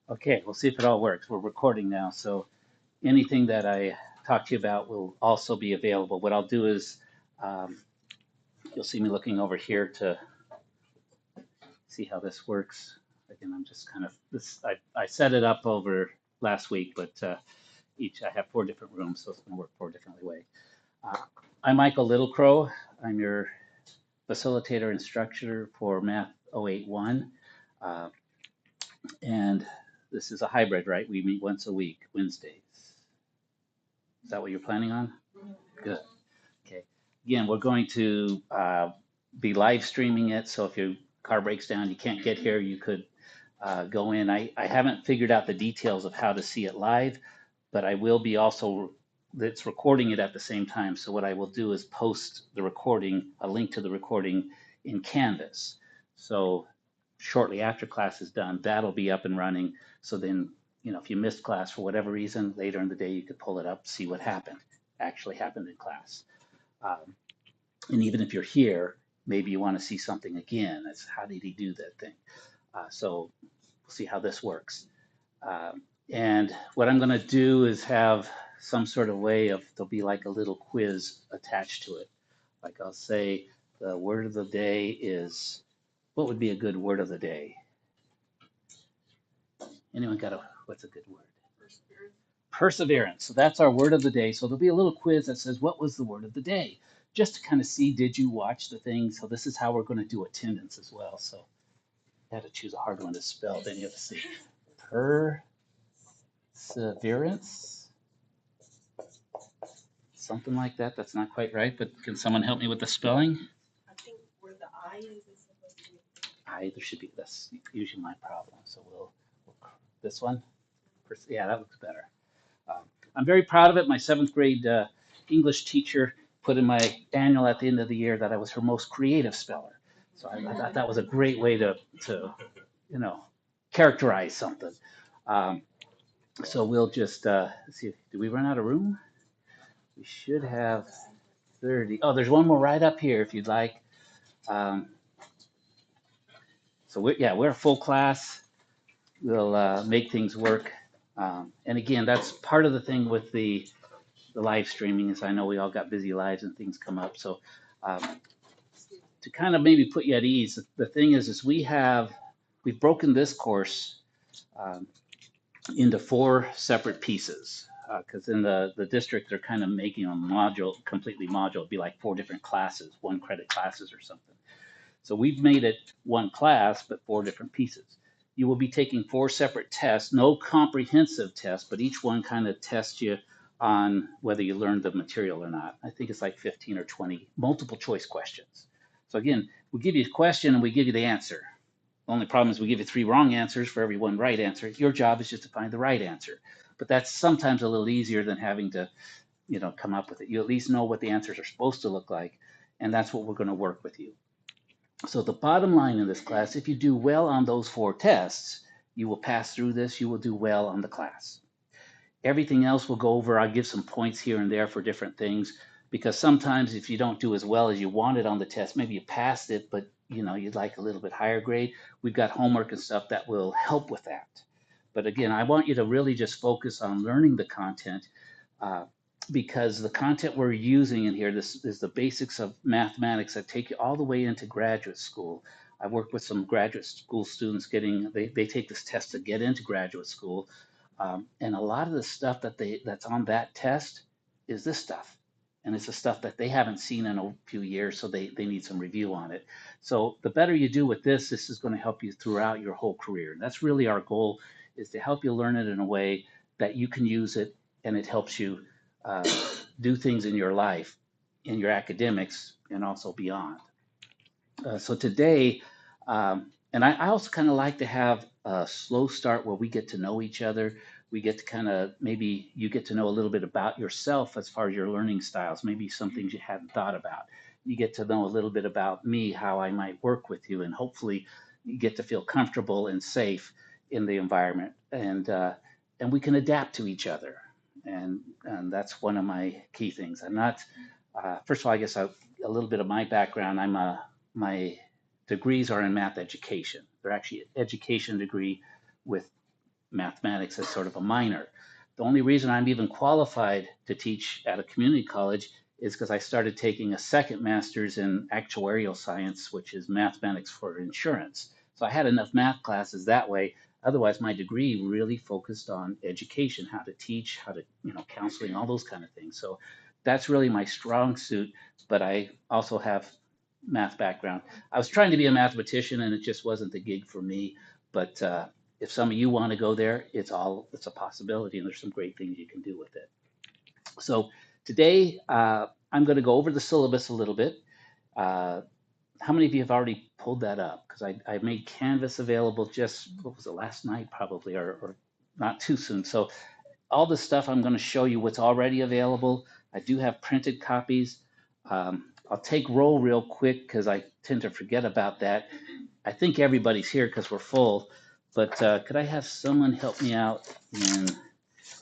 Okay, we'll see if it all works. We're recording now, so anything that I talk to you about will also be available. What I'll do is um, you'll see me looking over here to see how this works. Again, I'm just kind of this. I set it up over last week, but I have 4 different rooms, so it's going to work 4 differently way. Uh, I'm Michael Littlecrow. I'm your facilitator instructor for MAT081. Uh, and this is a hybrid, right? We meet once a week, Wednesdays. Is that what you're planning on? Good. Okay. Again, we're going to be live streaming it. So if your car breaks down, you can't get here, you could go in. I haven't figured out the details of how to see it live, but I will be also, it's recording it at the same time. So what I will do is post the recording, a link to the recording in Canvas. So shortly after class is done, that'll be up and running. So then, if you missed class for whatever reason, later in the day, you could pull it up, see what actually happened in class. Um, and even if you're here, maybe you want to see something again. That's how did he do that thing? So we'll see how this works. And what I'm going to do is have some sort of way of, there'll be like a little quiz attached to it. Like I'll say, the word of the day is, what would be a good word of the day? Anyone got what's a good word? Perseverance. So that's our word of the day. So there'll be a little quiz that says, what was the word of the day? Just to kind of see, did you watch the thing? So this is how we're going to do attendance as well. So I had to choose a hard one to spell. Then you have to see perseverance, something like that. That's not quite right, but can someone help me with the spelling? I think where the I is supposed to be. I, there should be, that's usually my problem. So this one, yeah, that looks better. Um, I'm very proud of it. My 7th grade English teacher put in my annual at the end of the year that I was her most creative speller. So I thought that was a great way to you know, characterize something. Um, so we'll just see. Do we run out of room? We should have 30. Oh, there's one more right up here if you'd like. Um, so we're a full class. We'll make things work. And again, that's part of the thing with the live streaming is I know we all got busy lives and things come up. So to kind of maybe put you at ease, the thing is we've broken this course um, into 4 separate pieces because in the district they're kind of making a completely module. It'd be like 4 different classes, 1 credit classes or something. So we've made it 1 class, but 4 different pieces. You will be taking 4 separate tests, no comprehensive tests, but each one kind of tests you on whether you learned the material or not. I think it's like 15 or 20 multiple choice questions. So again, we give you a question and we give you the answer. The only problem is we give you 3 wrong answers for every 1 right answer. Your job is just to find the right answer. But that's sometimes a little easier than having to, come up with it. You at least know what the answers are supposed to look like, and that's what we're going to work with you. So the bottom line in this class, if you do well on those 4 tests, you will pass through this, you will do well on the class. Everything else we'll go over. I'll give some points here and there for different things, because sometimes if you don't do as well as you wanted on the test, maybe you passed it, but you'd like a little bit higher grade. We've got homework and stuff that will help with that. But again, I want you to really just focus on learning the content because the content we're using in here, this is the basics of mathematics that take you all the way into graduate school. I've worked with some graduate school students they take this test to get into graduate school. And a lot of the stuff that's on that test is this stuff. And it's the stuff that they haven't seen in a few years, so they need some review on it. So the better you do with this is going to help you throughout your whole career. And that's really our goal, is to help you learn it in a way that you can use it and it helps you uh, do things in your life, in your academics, and also beyond. So today, and I also kind of like to have a slow start where we get to know each other. We get to kind of, maybe you get to know a little bit about yourself as far as your learning styles, maybe some things you hadn't thought about. You get to know a little bit about me, how I might work with you, and hopefully you get to feel comfortable and safe in the environment. And we can adapt to each other. And that's one of my key things. I'm not, first of all, I guess a little bit of my background. My degrees are in math education. They're actually an education degree with mathematics as sort of a minor. The only reason I'm even qualified to teach at a community college is because I started taking a second master's in actuarial science, which is mathematics for insurance. So I had enough math classes that way. Otherwise, my degree really focused on education, how to teach, how to, counseling, all those kind of things. So that's really my strong suit, but I also have math background. I was trying to be a mathematician and it just wasn't the gig for me. But if some of you want to go there, it's a possibility, and there's some great things you can do with it. So today I'm going to go over the syllabus a little bit. Uh, how many of you have already pulled that up? Because I made Canvas available just, what was it, last night probably, or not too soon. So all the stuff I'm going to show you what's already available. I do have printed copies. I'll take roll real quick because I tend to forget about that. I think everybody's here because we're full, but could I have someone help me out in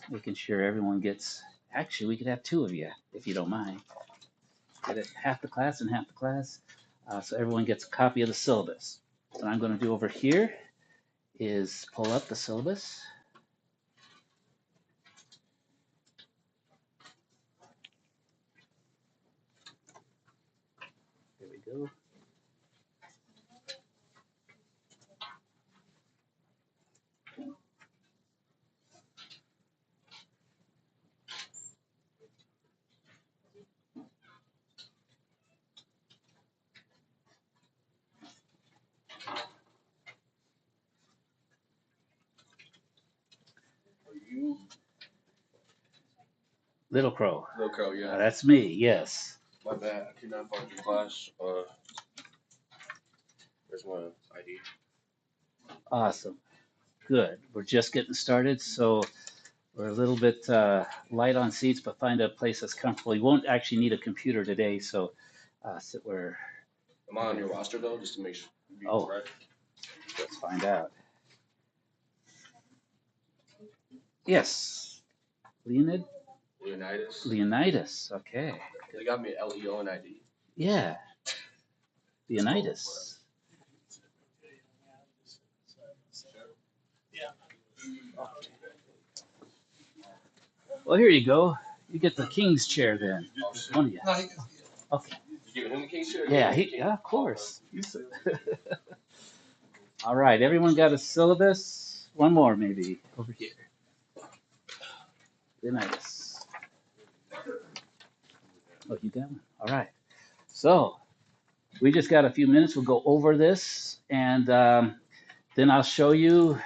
making sure everyone gets, actually, we could have two of you, if you don't mind. Get it half the class and half the class, so everyone gets a copy of the syllabus. What I'm going to do over here is pull up the syllabus. There we go. Little Crow. Little Crow, yeah. That's me, yes. My bad. I could not find your class. There's my ID. Awesome. Good. We're just getting started, so we're a little bit light on seats, but find a place that's comfortable. You won't actually need a computer today, so sit where. Am I on your roster though, just to make sure? Oh. Right? Let's find out. Yes. Leonid? Leonidas. Leonidas. Okay. They got me Leonid. Yeah. Leonidas. Well, here you go. You get the king's chair then. One of you. Okay. You giving him the king's chair? Yeah, yeah, of course. All right, everyone got a syllabus? One more maybe over here. Leonidas. Oh, you got one? All right. So we just got a few minutes. We'll go over this, and then I'll show you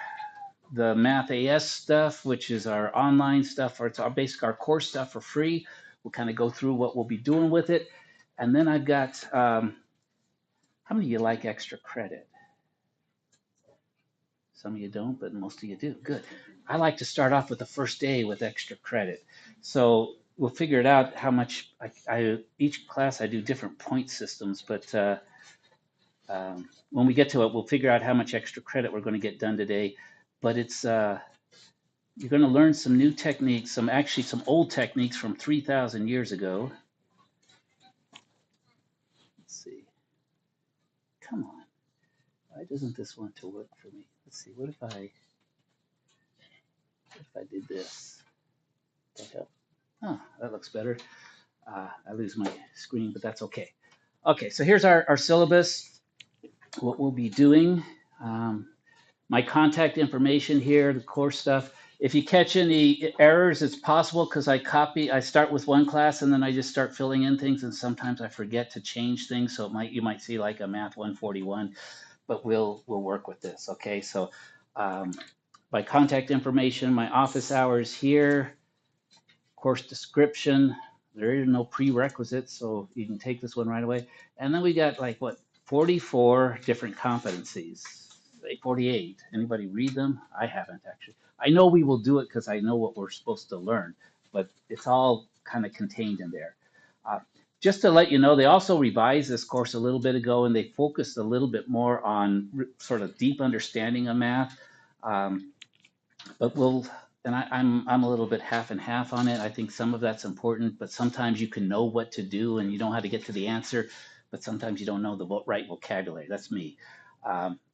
the Math AS stuff, which is our online stuff, or it's our basic, our core stuff for free. We'll kind of go through what we'll be doing with it. And then I've got, how many of you like extra credit? Some of you don't, but most of you do. Good. I like to start off with the first day with extra credit. So we'll figure it out how much, each class I do different point systems, but when we get to it, we'll figure out how much extra credit we're going to get done today. But it's, you're going to learn some new techniques, some old techniques from 3,000 years ago. Let's see. Come on. Why doesn't this want to work for me? Let's see. What if I did this? That help? Oh, that looks better. I lose my screen, but that's okay. Okay, so here's our syllabus. What we'll be doing. My contact information here, the core stuff. If you catch any errors, it's possible because I start with one class and then I just start filling in things, and sometimes I forget to change things. So you might see like a MAT081, but we'll work with this. Okay, so my contact information, my office hours here, course description. There is no prerequisites, so you can take this one right away. And then we got 44 different competencies. 48. Anybody read them? I haven't actually. I know we will do it because I know what we're supposed to learn, but it's all kind of contained in there. Just to let you know, they also revised this course a little bit ago, and they focused a little bit more on sort of deep understanding of math. But I'm a little bit half and half on it. I think some of that's important, but sometimes you can know what to do and you know how to get to the answer, but sometimes you don't know the right vocabulary. That's me.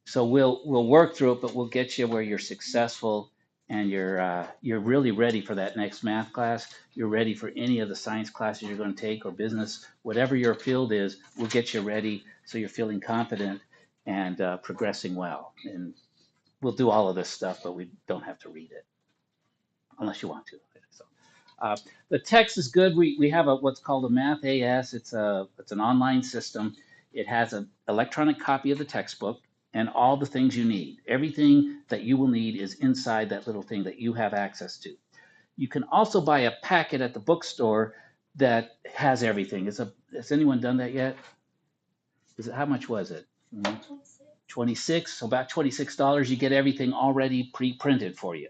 So we'll work through it, but we'll get you where you're successful and you're really ready for that next math class. You're ready for any of the science classes you're going to take or business, whatever your field is. We'll get you ready so you're feeling confident and progressing well. And we'll do all of this stuff, but we don't have to read it unless you want to. So, uh, the text is good. We have what's called a MAT081. It's an online system. It has an electronic copy of the textbook and all the things you need. Everything that you will need is inside that little thing that you have access to. You can also buy a packet at the bookstore that has everything. Has anyone done that yet? How much was it? 26. So about $26. You get everything already pre-printed for you.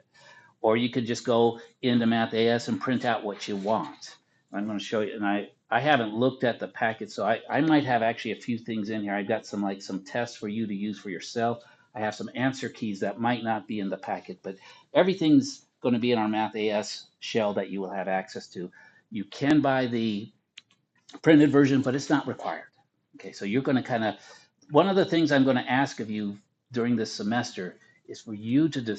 Or you could just go into MAT081 and print out what you want. I'm going to show you, and I haven't looked at the packet, so I might have actually a few things in here. I've got some tests for you to use for yourself. I have some answer keys that might not be in the packet, but everything's going to be in our MAT081 shell that you will have access to. You can buy the printed version, but it's not required. Okay, so you're going to one of the things I'm going to ask of you during this semester is for you to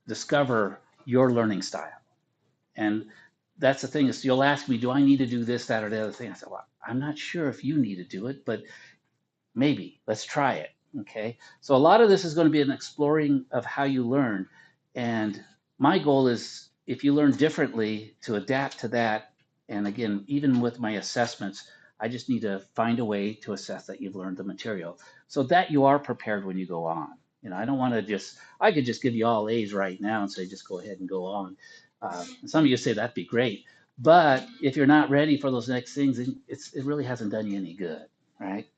discover your learning style. And that's the thing is you'll ask me, do I need to do this, that, or the other thing? I said, well, I'm not sure if you need to do it, but maybe let's try it. Okay. So a lot of this is going to be an exploring of how you learn. And my goal is if you learn differently to adapt to that. And again, even with my assessments, I just need to find a way to assess that you've learned the material so that you are prepared when you go on. I don't want to I could just give you all A's right now and say, just go ahead and go on. Some of you say that'd be great. But if you're not ready for those next things, it really hasn't done you any good, right?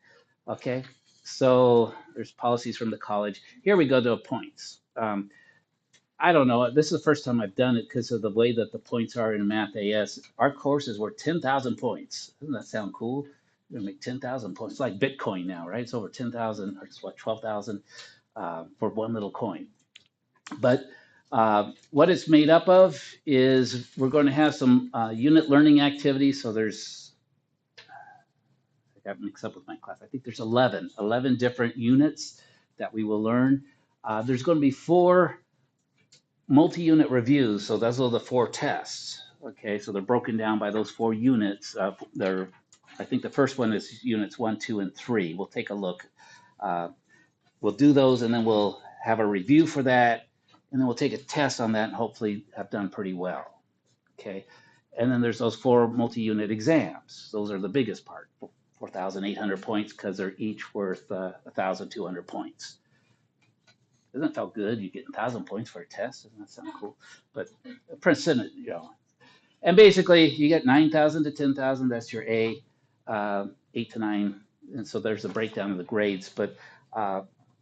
Okay, so there's policies from the college. Here we go to points. I don't know. This is the first time I've done it because of the way that the points are in MAT081. Our courses were 10,000 points. Doesn't that sound cool? We're gonna make 10,000 points. It's like Bitcoin now, right? It's over 10,000, or it's what, 12,000 for one little coin. But what it's made up of is we're going to have some unit learning activities. So I got mixed up with my class. I think there's 11 different units that we will learn. There's going to be 4 multi-unit reviews. So those are the 4 tests. Okay, so they're broken down by those 4 units. I think the first one is units 1, 2, and 3. We'll take a look. We'll do those, and then we'll have a review for that, and then we'll take a test on that, and hopefully have done pretty well. Okay, and then there's those 4 multi-unit exams. Those are the biggest part. 4,800 points because they're each worth 1,200 points. Doesn't that feel good? You get 1,000 points for a test. Doesn't that sound cool? But percent, and basically you get 9,000 to 10,000. That's your A, 8 to 9, and so there's a breakdown of the grades. But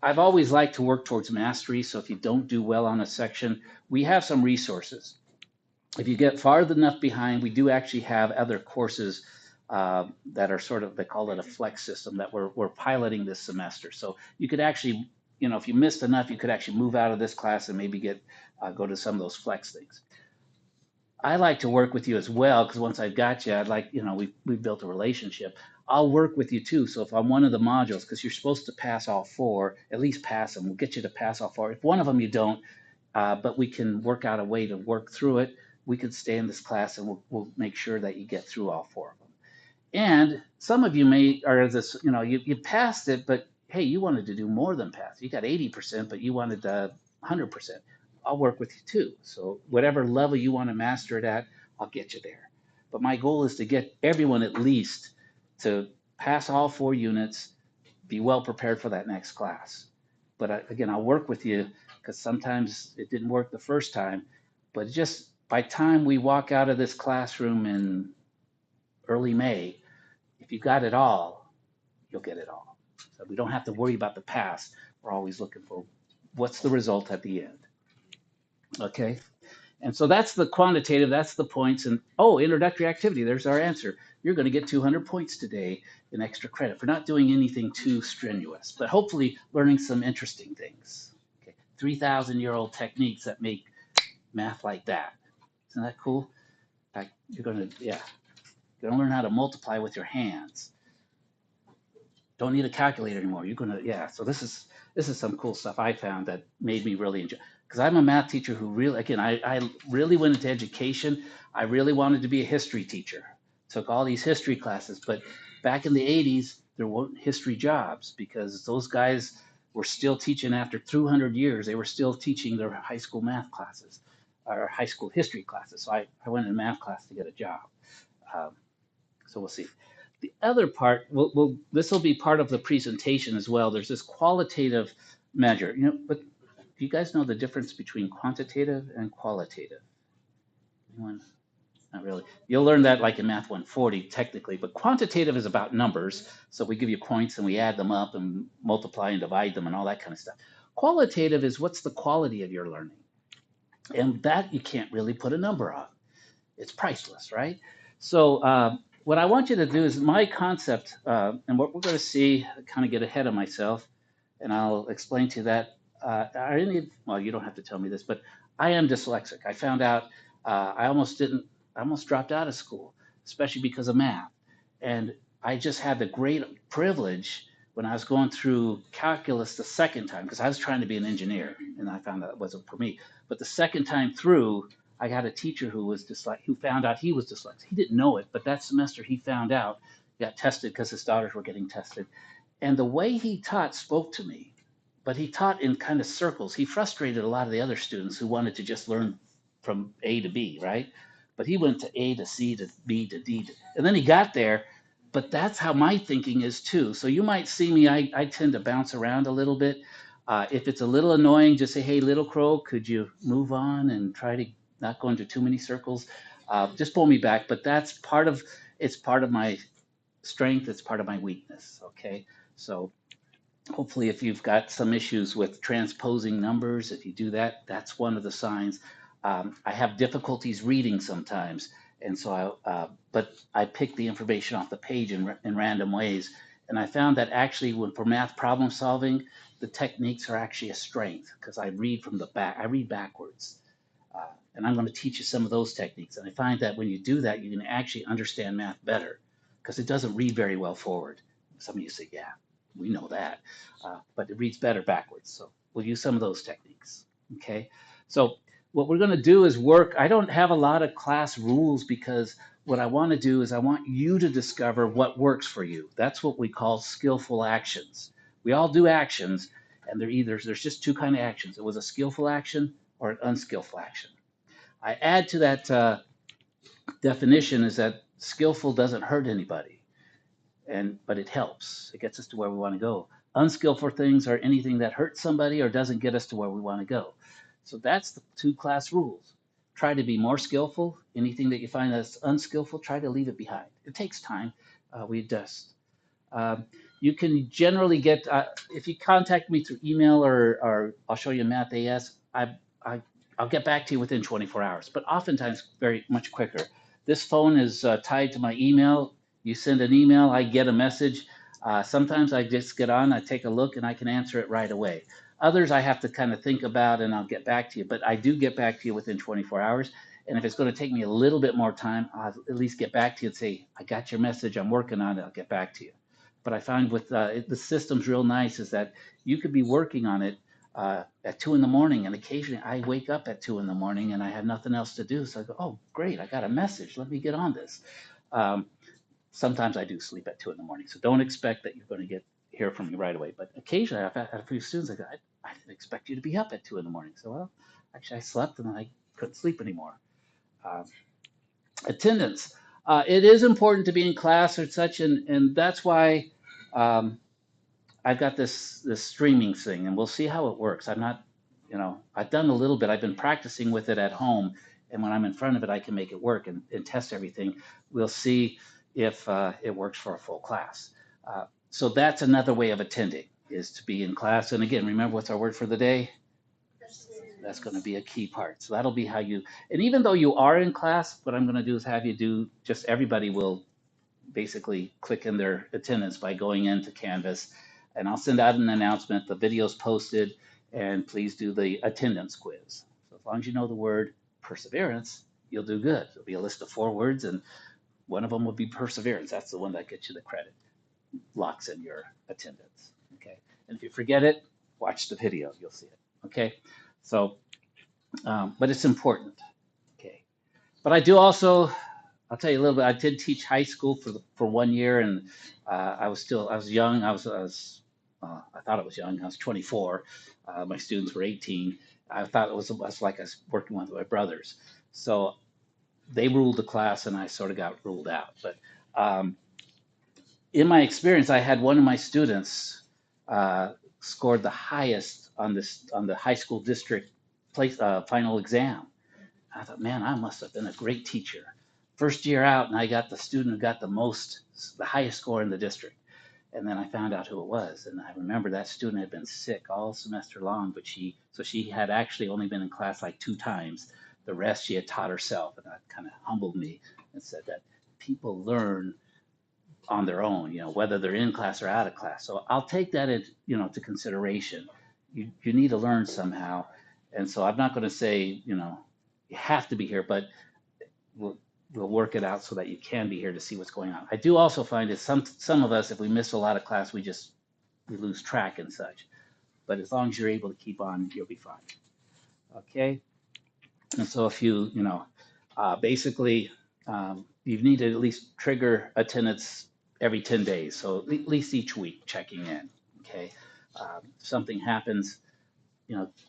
I've always liked to work towards mastery. So if you don't do well on a section, we have some resources. If you get far enough behind, we do actually have other courses that are sort of, they call it a flex system that we're piloting this semester. So you could actually, if you missed enough, you could actually move out of this class and maybe go to some of those flex things. I like to work with you as well because once I've got you, I'd like, we've built a relationship. I'll work with you too. So if I'm one of the modules, because you're supposed to pass all 4, at least pass them. We'll get you to pass all 4. If one of them you don't, but we can work out a way to work through it. We could stay in this class and we'll make sure that you get through all 4 of them. And some of you are this, you passed it, but hey, you wanted to do more than pass. You got 80%, but you wanted 100%. I'll work with you too. So whatever level you want to master it at, I'll get you there. But my goal is to get everyone at least to pass all 4 units, be well prepared for that next class. But again, I'll work with you because sometimes it didn't work the first time. But just by time we walk out of this classroom in early May, if you got it all, you'll get it all. So we don't have to worry about the past. We're always looking for what's the result at the end. Okay. And so that's the quantitative, that's the points. And introductory activity, there's our answer. You're going to get 200 points today in extra credit for not doing anything too strenuous, but hopefully learning some interesting things. Okay. 3,000-year-old techniques that make math like that. Isn't that cool? Like you're going to learn how to multiply with your hands. Don't need a calculator anymore. You're going to, so this is some cool stuff I found that made me really enjoy. because I'm a math teacher who really, again, I really went into education. I really wanted to be a history teacher. Took all these history classes, but back in the 80s, there weren't history jobs because those guys were still teaching after 200 years. They were still teaching their high school math classes or high school history classes. So I went in math class to get a job. Um, so we'll see. The other part, this will be part of the presentation as well. There's this qualitative measure, but do you guys know the difference between quantitative and qualitative? Anyone? Not really. You'll learn that like in Math 140 technically, but quantitative is about numbers. So we give you points and we add them up and multiply and divide them and all that kind of stuff. Qualitative is what's the quality of your learning? And that you can't really put a number on. It's priceless, right? So what I want you to do is my concept, and what we're going to see, kind of get ahead of myself, and I'll explain to you that. Are any? Well, you don't have to tell me this, but I am dyslexic. I found out I almost didn't. I almost dropped out of school, especially because of math, and I just had the great privilege when I was going through calculus the second time because I was trying to be an engineer, and I found that it wasn't for me. But the second time through, I had a teacher who was dyslexic, who found out he was dyslexic. He didn't know it, but that semester he found out, got tested because his daughters were getting tested. And the way he taught spoke to me, but he taught in kind of circles. He frustrated a lot of the other students who wanted to just learn from A to B, right? But he went to A to C to B to D, and then he got there. But that's how my thinking is too. So you might see me, I tend to bounce around a little bit. If it's a little annoying, just say, hey, little crow, could you move on and try to not go into too many circles? Just pull me back. But that's it's part of my strength. It's part of my weakness. Okay. So hopefully if you've got some issues with transposing numbers, if you do that, that's one of the signs. I have difficulties reading sometimes, and so but I pick the information off the page in random ways, and I found that actually when for math problem solving, the techniques are actually a strength because I read from the back, I read backwards. And I'm going to teach you some of those techniques. And I find that when you do that, you can actually understand math better because it doesn't read very well forward. Some of you say, yeah, we know that. But it reads better backwards. So we'll use some of those techniques. Okay. So what we're going to do is work. I don't have a lot of class rules because what I want to do is I want you to discover what works for you. That's what we call skillful actions. We all do actions, and there's just two kind of actions. It was a skillful action or an unskillful action. I add to that definition is that skillful doesn't hurt anybody, but it helps. It gets us to where we want to go. Unskillful things are anything that hurts somebody or doesn't get us to where we want to go. So that's the two class rules. Try to be more skillful. Anything that you find that's unskillful, try to leave it behind. It takes time. We adjust. Um, you can generally get, if you contact me through email or I'll show you Math AS, I, I'll get back to you within 24 hours, but oftentimes very much quicker. This phone is tied to my email. You send an email, I get a message. Sometimes I just get on, I take a look, and I can answer it right away. Others I have to kind of think about and I'll get back to you, but I do get back to you within 24 hours. And if it's going to take me a little bit more time, I'll at least get back to you and say, I got your message, I'm working on it, I'll get back to you. But I find with the system's real nice is that you could be working on it at 2 in the morning, and occasionally I wake up at 2 in the morning and I have nothing else to do. So I go, oh, great, I got a message. Let me get on this. Um, Sometimes I do sleep at 2 in the morning, so don't expect that you're going to hear from me right away. But occasionally I've had a few students that go, I didn't expect you to be up at 2 in the morning. So well, actually I slept and I couldn't sleep anymore. Um, Attendance. It is important to be in class or such, and that's why um, I've got this streaming thing, and we'll see how it works. I'm not, I've done a little bit. I've been practicing with it at home, and when I'm in front of it, I can make it work and test everything. We'll see if it works for a full class. So that's another way of attending is to be in class. And again, remember what's our word for the day? That's going to be a key part. So that'll be how you. And even though you are in class, what I'm going to do is have you do. Just everybody will basically click in their attendance by going into Canvas, and I'll send out an announcement. The video's posted, and please do the attendance quiz. So as long as you know the word perseverance, you'll do good. There'll be a list of 4 words, and one of them will be perseverance. That's the one that gets you the credit, locks in your attendance. Okay, and if you forget it, watch the video. You'll see it. Okay, so but it's important. Okay. But I do also, I'll tell you a little bit. I did teach high school for 1 year, and I was young. I thought I was young. I was 24. My students were 18. I thought it was like I was working with my brothers. So they ruled the class, and I sort of got ruled out. But um, in my experience, I had one of my students scored the highest on the high school district place final exam. I thought, man, I must have been a great teacher. First year out, and I got the student who got the highest score in the district. And then I found out who it was. And I remember that student had been sick all semester long, but she had actually only been in class like 2 times. The rest she had taught herself. And that kind of humbled me and said that people learn on their own, whether they're in class or out of class. So I'll take that to consideration. You need to learn somehow. And so I'm not going to say, you have to be here, but we'll, we'll work it out so that you can be here to see what's going on. I do also find that some of us, if we miss a lot of class, we lose track and such. But as long as you're able to keep on, you'll be fine. Okay. And so if basically, you need to at least trigger attendance every 10 days. So at least each week checking in. Okay. If something happens,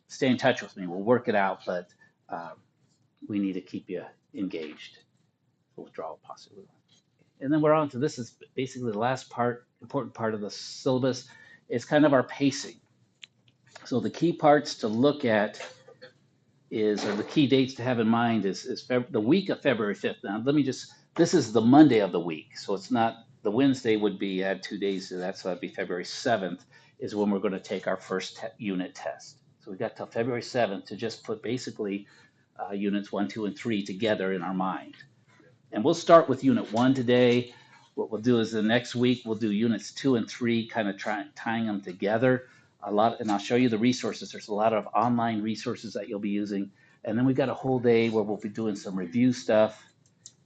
stay in touch with me. We'll work it out, but we need to keep you engaged. Withdrawal possibly. And then we're on to this is basically the last important part of the syllabus. It's kind of our pacing. So the key parts to look at or the key dates to have in mind is the week of February 5th. Now, this is the Monday of the week. So it's not, the Wednesday would be, add 2 days to that. So that'd be February 7th is when we're going to take our first unit test. So we got till February 7th to just put basically units 1, 2, and 3 together in our mind. And we'll start with unit 1 today. What we'll do is the next week we'll do units 2 and 3, kind of tying them together and I'll show you the resources. There's a lot of online resources that you'll be using. And then we got a whole day where we'll be doing some review stuff.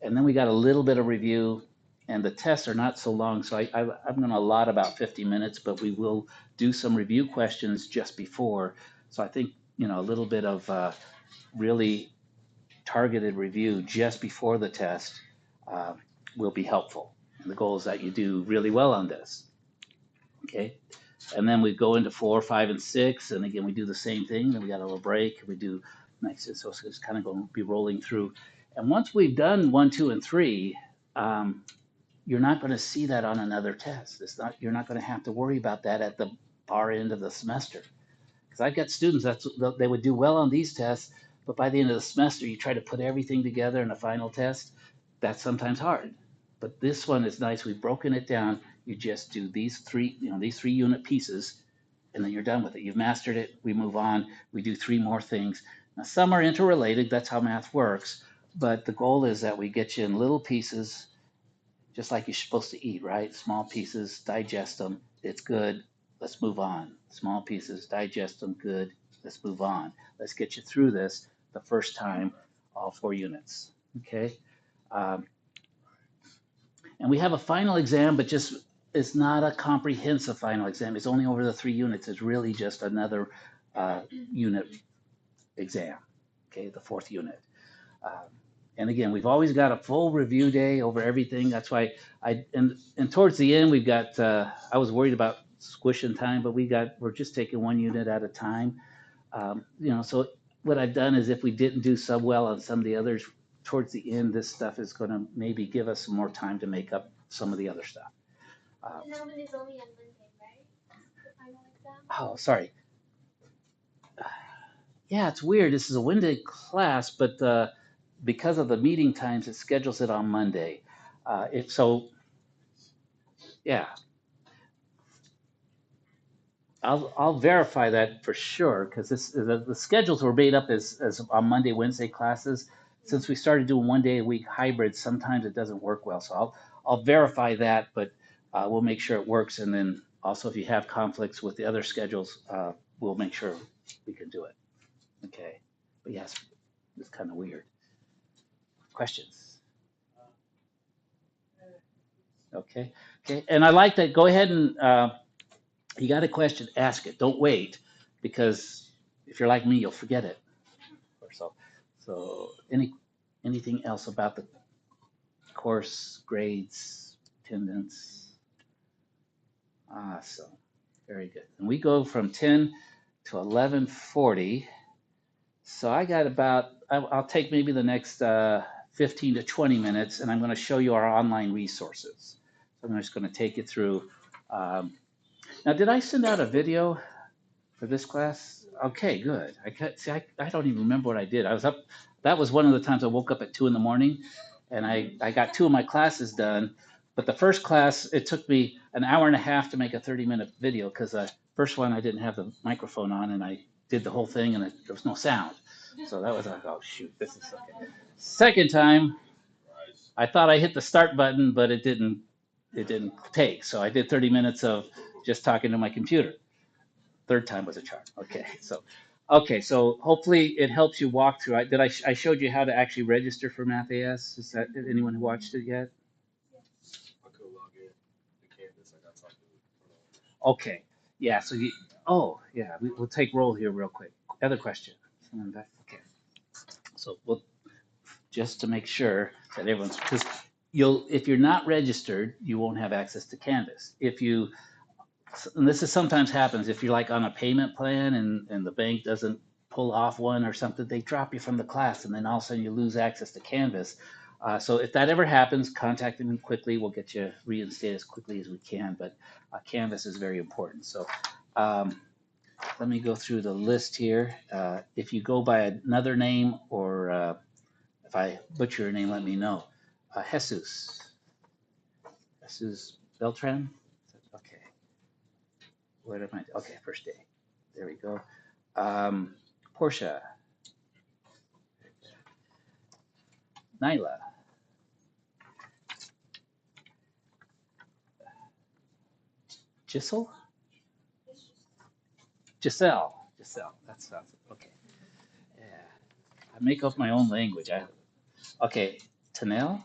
And then we got a little bit of review, and the tests are not so long. So I'm going to allot about 50 minutes, but we will do some review questions just before. So I think, a little bit of really targeted review just before the test will be helpful. And the goal is that you do really well on this. Okay. And then we go into 4, 5, and 6, and again we do the same thing. Then we got a little break. We do next, so it's kind of going to be rolling through. And once we've done 1, 2, and 3, you're not going to see that on another test. You're not going to have to worry about that at the far end of the semester. Because I've got students they would do well on these tests, but by the end of the semester, you try to put everything together in a final test. That's sometimes hard. But this one is nice. We've broken it down. You just do these 3 unit pieces, and then you're done with it. You've mastered it. We move on. We do 3 more things. Now, some are interrelated. That's how math works. But the goal is that we get you in little pieces, just like you're supposed to eat, right? Small pieces, digest them. It's good. Let's move on. Small pieces, digest them. Good. Let's move on. Let's get you through this the first time, all 4 units. Okay. And we have a final exam, but it's not a comprehensive final exam. It's only over the 3 units. It's really just another unit exam. Okay, the 4th unit. And again, we've always got a full review day over everything. That's why and towards the end we've got. I was worried about squishing time, but we're just taking 1 unit at a time. So what I've done is if we didn't do so well on some of the others, towards the end, this stuff is going to maybe give us some more time to make up some of the other stuff. And that one is only on Monday, right? The final exam? Oh, sorry. Yeah, it's weird. This is a Wednesday class, but because of the meeting times, it schedules it on Monday. Yeah, I'll verify that for sure because the schedules were made up as on Monday, Wednesday classes. Since we started doing 1 day a week hybrids, sometimes it doesn't work well. So I'll verify that, but we'll make sure it works. And then also, if you have conflicts with the other schedules, we'll make sure we can do it. Okay. But yes, it's kind of weird. Questions? Okay. Okay. And I like that. Go ahead and you got a question, ask it. Don't wait, because if you're like me, you'll forget it. So anything else about the course, grades, attendance? Awesome. Very good. And we go from 10 to 11:40. So I got about, I'll take maybe the next 15 to 20 minutes, and I'm going to show you our online resources. So I'm just going to take you through. Now, did I send out a video for this class? Okay, good. I don't even remember what I did. I was up. That was one of the times I woke up at 2 in the morning, and I got two of my classes done. But the first class, it took me an hour and a half to make a 30-minute video because the first one I didn't have the microphone on, and I did the whole thing, and there was no sound. So that was like, oh shoot, this is okay. Second time, I thought I hit the start button, but it didn't. It didn't take. So I did 30 minutes of just talking to my computer. Third time was a charm. Okay, so hopefully it helps you walk through. I showed you how to actually register for MathAS? Is that anyone who watched it yet? I could log in the Canvas. I got talking to. Okay, yeah. Oh yeah, we'll take roll here real quick. Other question. Okay, so we'll just to make sure that everyone's because if you're not registered, you won't have access to Canvas. And this is sometimes happens if you're like on a payment plan and the bank doesn't pull off one or something, they drop you from the class and then all of a sudden you lose access to Canvas. So if that ever happens, contact me quickly. We'll get you reinstated as quickly as we can, but Canvas is very important. So um, let me go through the list here. If you go by another name or if I butcher your name, let me know. Jesus Beltran? Okay. What am I? Okay, first day. There we go. Portia, Nyla, Giselle, Giselle. That sounds okay. Yeah, I make up my own language. Okay, Tanil.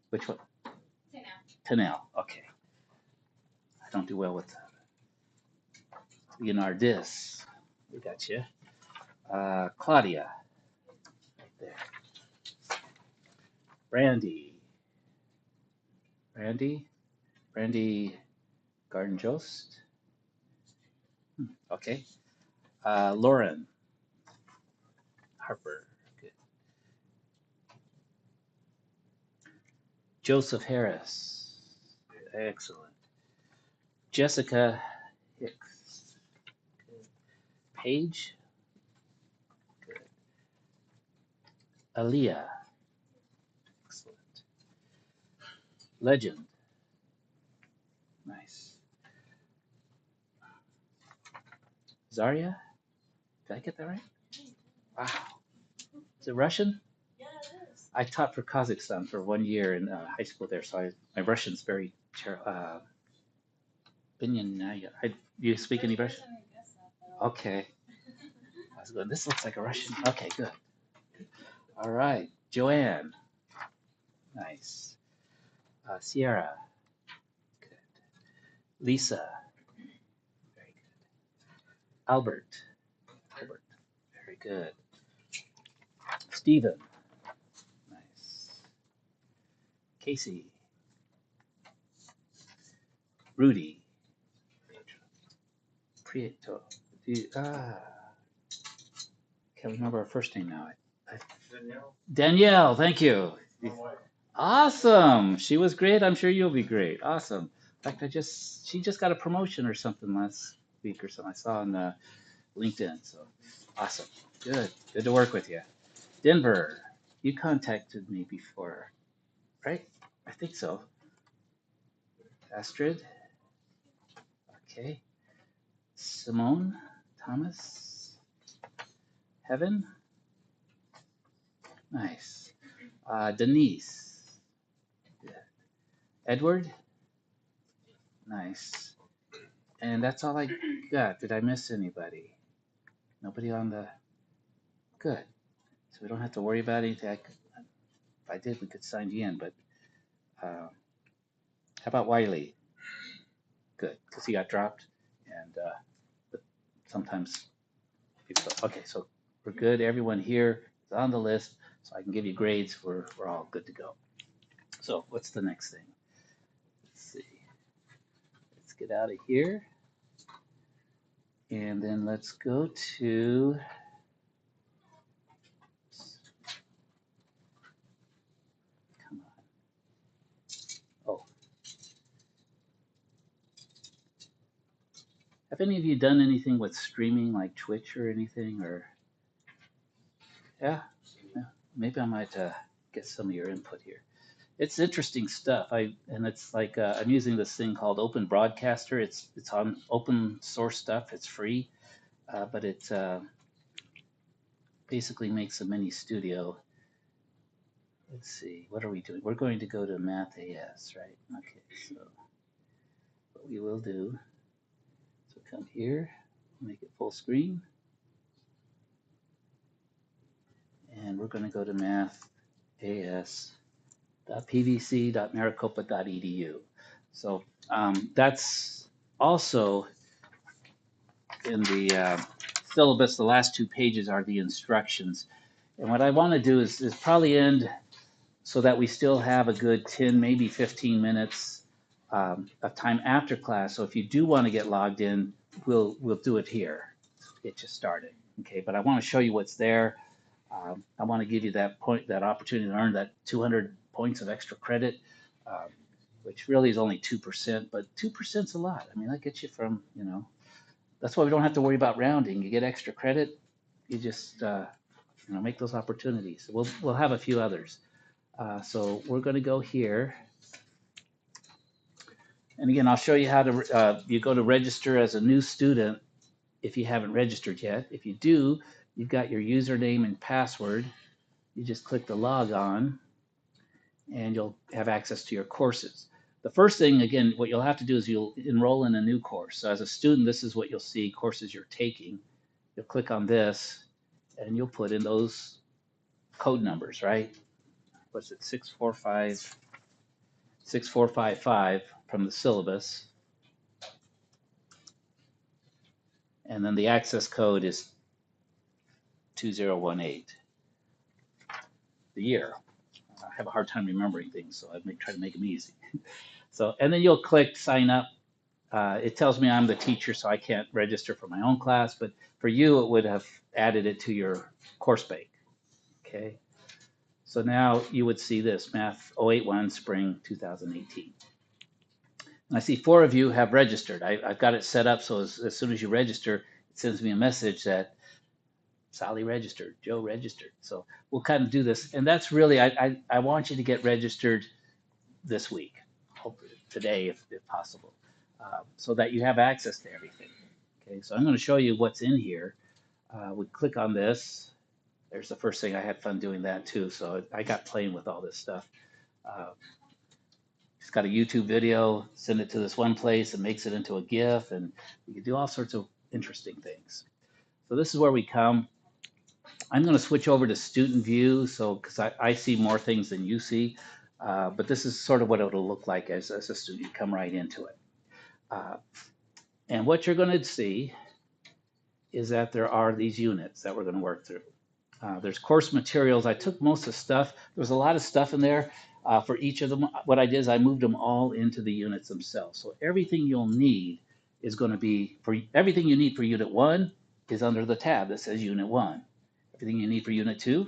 Which one? Tanel. Okay, I don't do well with Leonardis. We got you. Claudia, right there. Brandy, Brandy Garden Jost. Okay. Lauren Harper. Good. Joseph Harris. Excellent. Jessica Hicks. Good. Paige. Good. Aaliyah. Excellent. Legend. Nice. Zarya. Did I get that right? Wow. Is it Russian? I taught for Kazakhstan for 1 year in high school there, so my Russian's very you speak any Russian? Okay. I was going, this looks like a Russian. Okay, good. All right. Joanne. Nice. Sierra. Good. Lisa. Very good. Albert. Very good. Stephen. Nice. Casey. Rudy. Prieto. Can't remember her first name now. Danielle, thank you. Awesome. She was great. I'm sure you'll be great. Awesome. In fact, she just got a promotion or something last week or something. I saw on LinkedIn. So awesome. Good to work with you. Denver, you contacted me before, right? I think so. Astrid. Okay. Simone Thomas. Heaven. Nice. Denise. Good. Edward. Nice. And that's all I got. Did I miss anybody? Nobody on the. Good. So we don't have to worry about anything. If I did, we could sign you in. But how about Wiley? Good, because he got dropped. And but sometimes people. Okay, so we're good. Everyone here is on the list, so I can give you grades. We're all good to go. So what's the next thing? Let's see. Let's get out of here. And then let's go to, come on. Oh, have any of you done anything with streaming like Twitch or anything? Or, yeah, maybe I might get some of your input here. It's interesting stuff. And it's like I'm using this thing called Open Broadcaster. It's on open source stuff. It's free, but it basically makes a mini studio. Let's see, what are we doing? We're going to go to MAT081, right? Okay, so what we will do is we'll come here, make it full screen, and we're going to go to mathas.pvc.maricopa.edu. So that's also in the syllabus. The last 2 pages are the instructions. And what I want to do is probably end so that we still have a good 10, maybe 15 minutes of time after class. So if you do want to get logged in, we'll do it here, get you started. Okay, but I want to show you what's there. I want to give you that opportunity to earn that 200 points of extra credit, which really is only 2%, but 2% is a lot. I mean, that gets you from, that's why we don't have to worry about rounding. You get extra credit, you just, make those opportunities. We'll have a few others. So we're going to go here. And again, I'll show you how to, you go to register as a new student if you haven't registered yet. If you do, you've got your username and password. You just click the log on and you'll have access to your courses. The first thing, again, what you'll have to do is you'll enroll in a new course. So as a student, this is what you'll see, courses you're taking. You'll click on this and you'll put in those code numbers, right? What's it, 6455 from the syllabus. And then the access code is 2018, the year. I have a hard time remembering things, so I may try to make them easy. So, and then you'll click sign up. It tells me I'm the teacher, so I can't register for my own class, but for you, it would have added it to your course bank. Okay. So now you would see this, MAT081 Spring 2018. And I see 4 of you have registered. I've got it set up so as soon as you register, it sends me a message that Sally registered, Joe registered. So we'll kind of do this. And that's really, I want you to get registered this week, hopefully today if possible, so that you have access to everything. Okay, so I'm going to show you what's in here. We click on this. There's the first thing. I had fun doing that too. So I got playing with all this stuff. It's got a YouTube video, send it to this one place and makes it into a GIF, and you can do all sorts of interesting things. So this is where we come. I'm going to switch over to student view, so because I see more things than you see, but this is sort of what it'll look like as a student. You come right into it. And what you're going to see is that there are these units that we're going to work through. There's course materials. I took most of the stuff. There was a lot of stuff in there for each of them. What I did is I moved them all into the units themselves. So everything you'll need is going to be, for everything you need for Unit 1 is under the tab that says Unit 1. Everything you need for Unit 2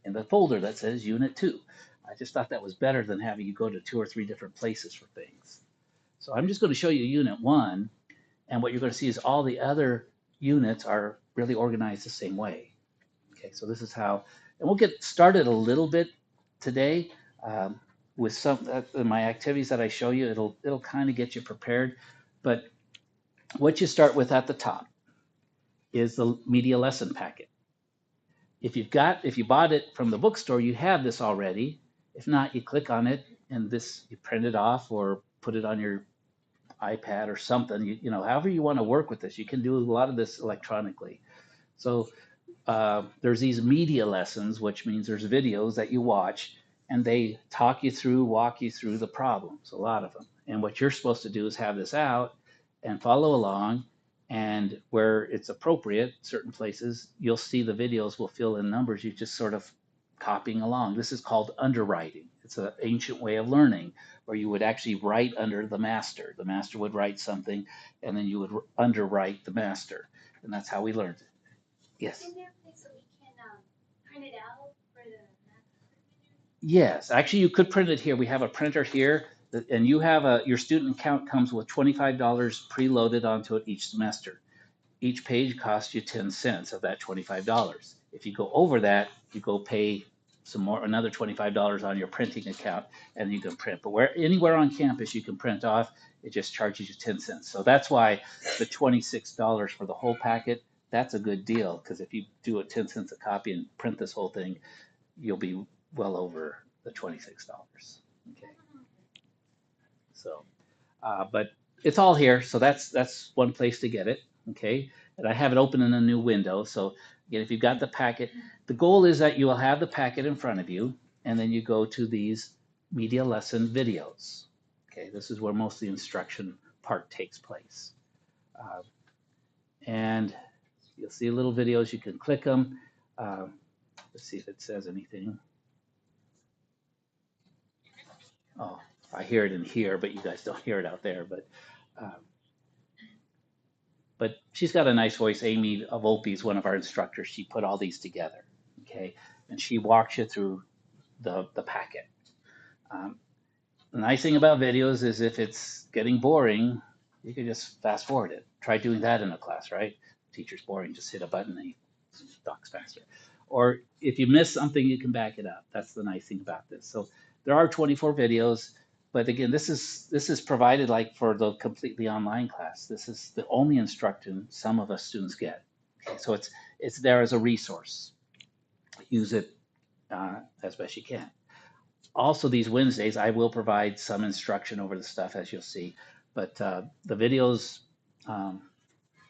in the folder that says Unit 2. I just thought that was better than having you go to 2 or 3 different places for things. So I'm just going to show you Unit 1, and what you're going to see is all the other units are really organized the same way. Okay, so this is how, and we'll get started a little bit today with some of my activities that I show you. It'll kind of get you prepared, but what you start with at the top is the media lesson packet. If you bought it from the bookstore, you have this already. If not, you click on it and you print it off or put it on your iPad or something. You know, however you want to work with this, you can do a lot of this electronically. So there's these media lessons, which means there's videos that you watch and they walk you through the problems, a lot of them. And what you're supposed to do is have this out and follow along And where it's appropriate, certain places, you'll see the videos will fill in numbers. You just sort of copying along. This is called underwriting. It's an ancient way of learning where you would actually write under the master. The master would write something, and then you would underwrite the master. And that's how we learned it. Yes. Is there a place that we can print it out for the Yes, actually, you could print it here. We have a printer here, and you have your student account comes with $25 preloaded onto it each semester. Each page costs you 10 cents of that $25. If you go over that, you go pay another $25 on your printing account, and you can print. But anywhere on campus you can print off, it just charges you 10 cents. So that's why the $26 for the whole packet, that's a good deal, because if you do it 10 cents a copy and print this whole thing, you'll be well over the $26. Okay. So, but it's all here. So that's one place to get it. Okay. And I have it open in a new window. So again, if you've got the packet, the goal is that you will have the packet in front of you, and then you go to these media lesson videos. Okay. This is where most of the instruction part takes place. And you'll see little videos. You can click them. Let's see if it says anything. Oh, I hear it in here, but you guys don't hear it out there. But she's got a nice voice. Amy of Opie is one of our instructors. She put all these together, okay? And she walks you through the packet. The nice thing about videos is if it's getting boring, you can just fast forward it. Try doing that in a class, right? Teacher's boring, just hit a button and he talks faster. Or if you miss something, you can back it up. That's the nice thing about this. So there are 24 videos, but again, this is provided like for the completely online class. This is the only instruction some of us students get. Okay, so it's there as a resource. Use it as best you can. Also, these Wednesdays, I will provide some instruction over the stuff, as you'll see, but the videos,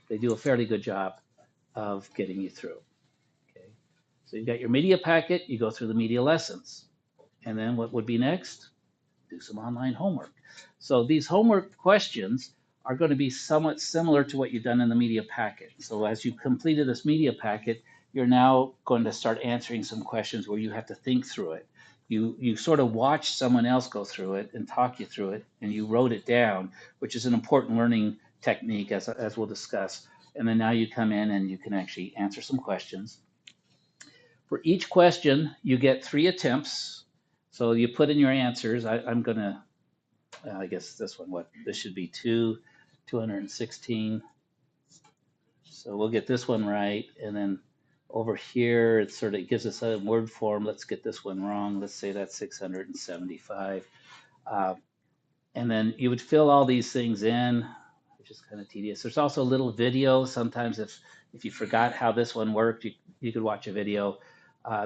they do a fairly good job of getting you through. Okay, so you've got your media packet, you go through the media lessons, and then what would be next? Do some online homework. So these homework questions are going to be somewhat similar to what you've done in the media packet. So as you completed this media packet, you're now going to start answering some questions where you have to think through it. You sort of watch someone else go through it and talk you through it, and you wrote it down, which is an important learning technique as we'll discuss. And then now you come in and you can actually answer some questions. For each question, you get 3 attempts. So you put in your answers. I'm going to, I guess this one, this should be 216. So we'll get this one right. And then over here, it gives us a word form. Let's get this one wrong. Let's say that's 675. And then you would fill all these things in, which is kind of tedious. There's also a little video. Sometimes if you forgot how this one worked, you could watch a video.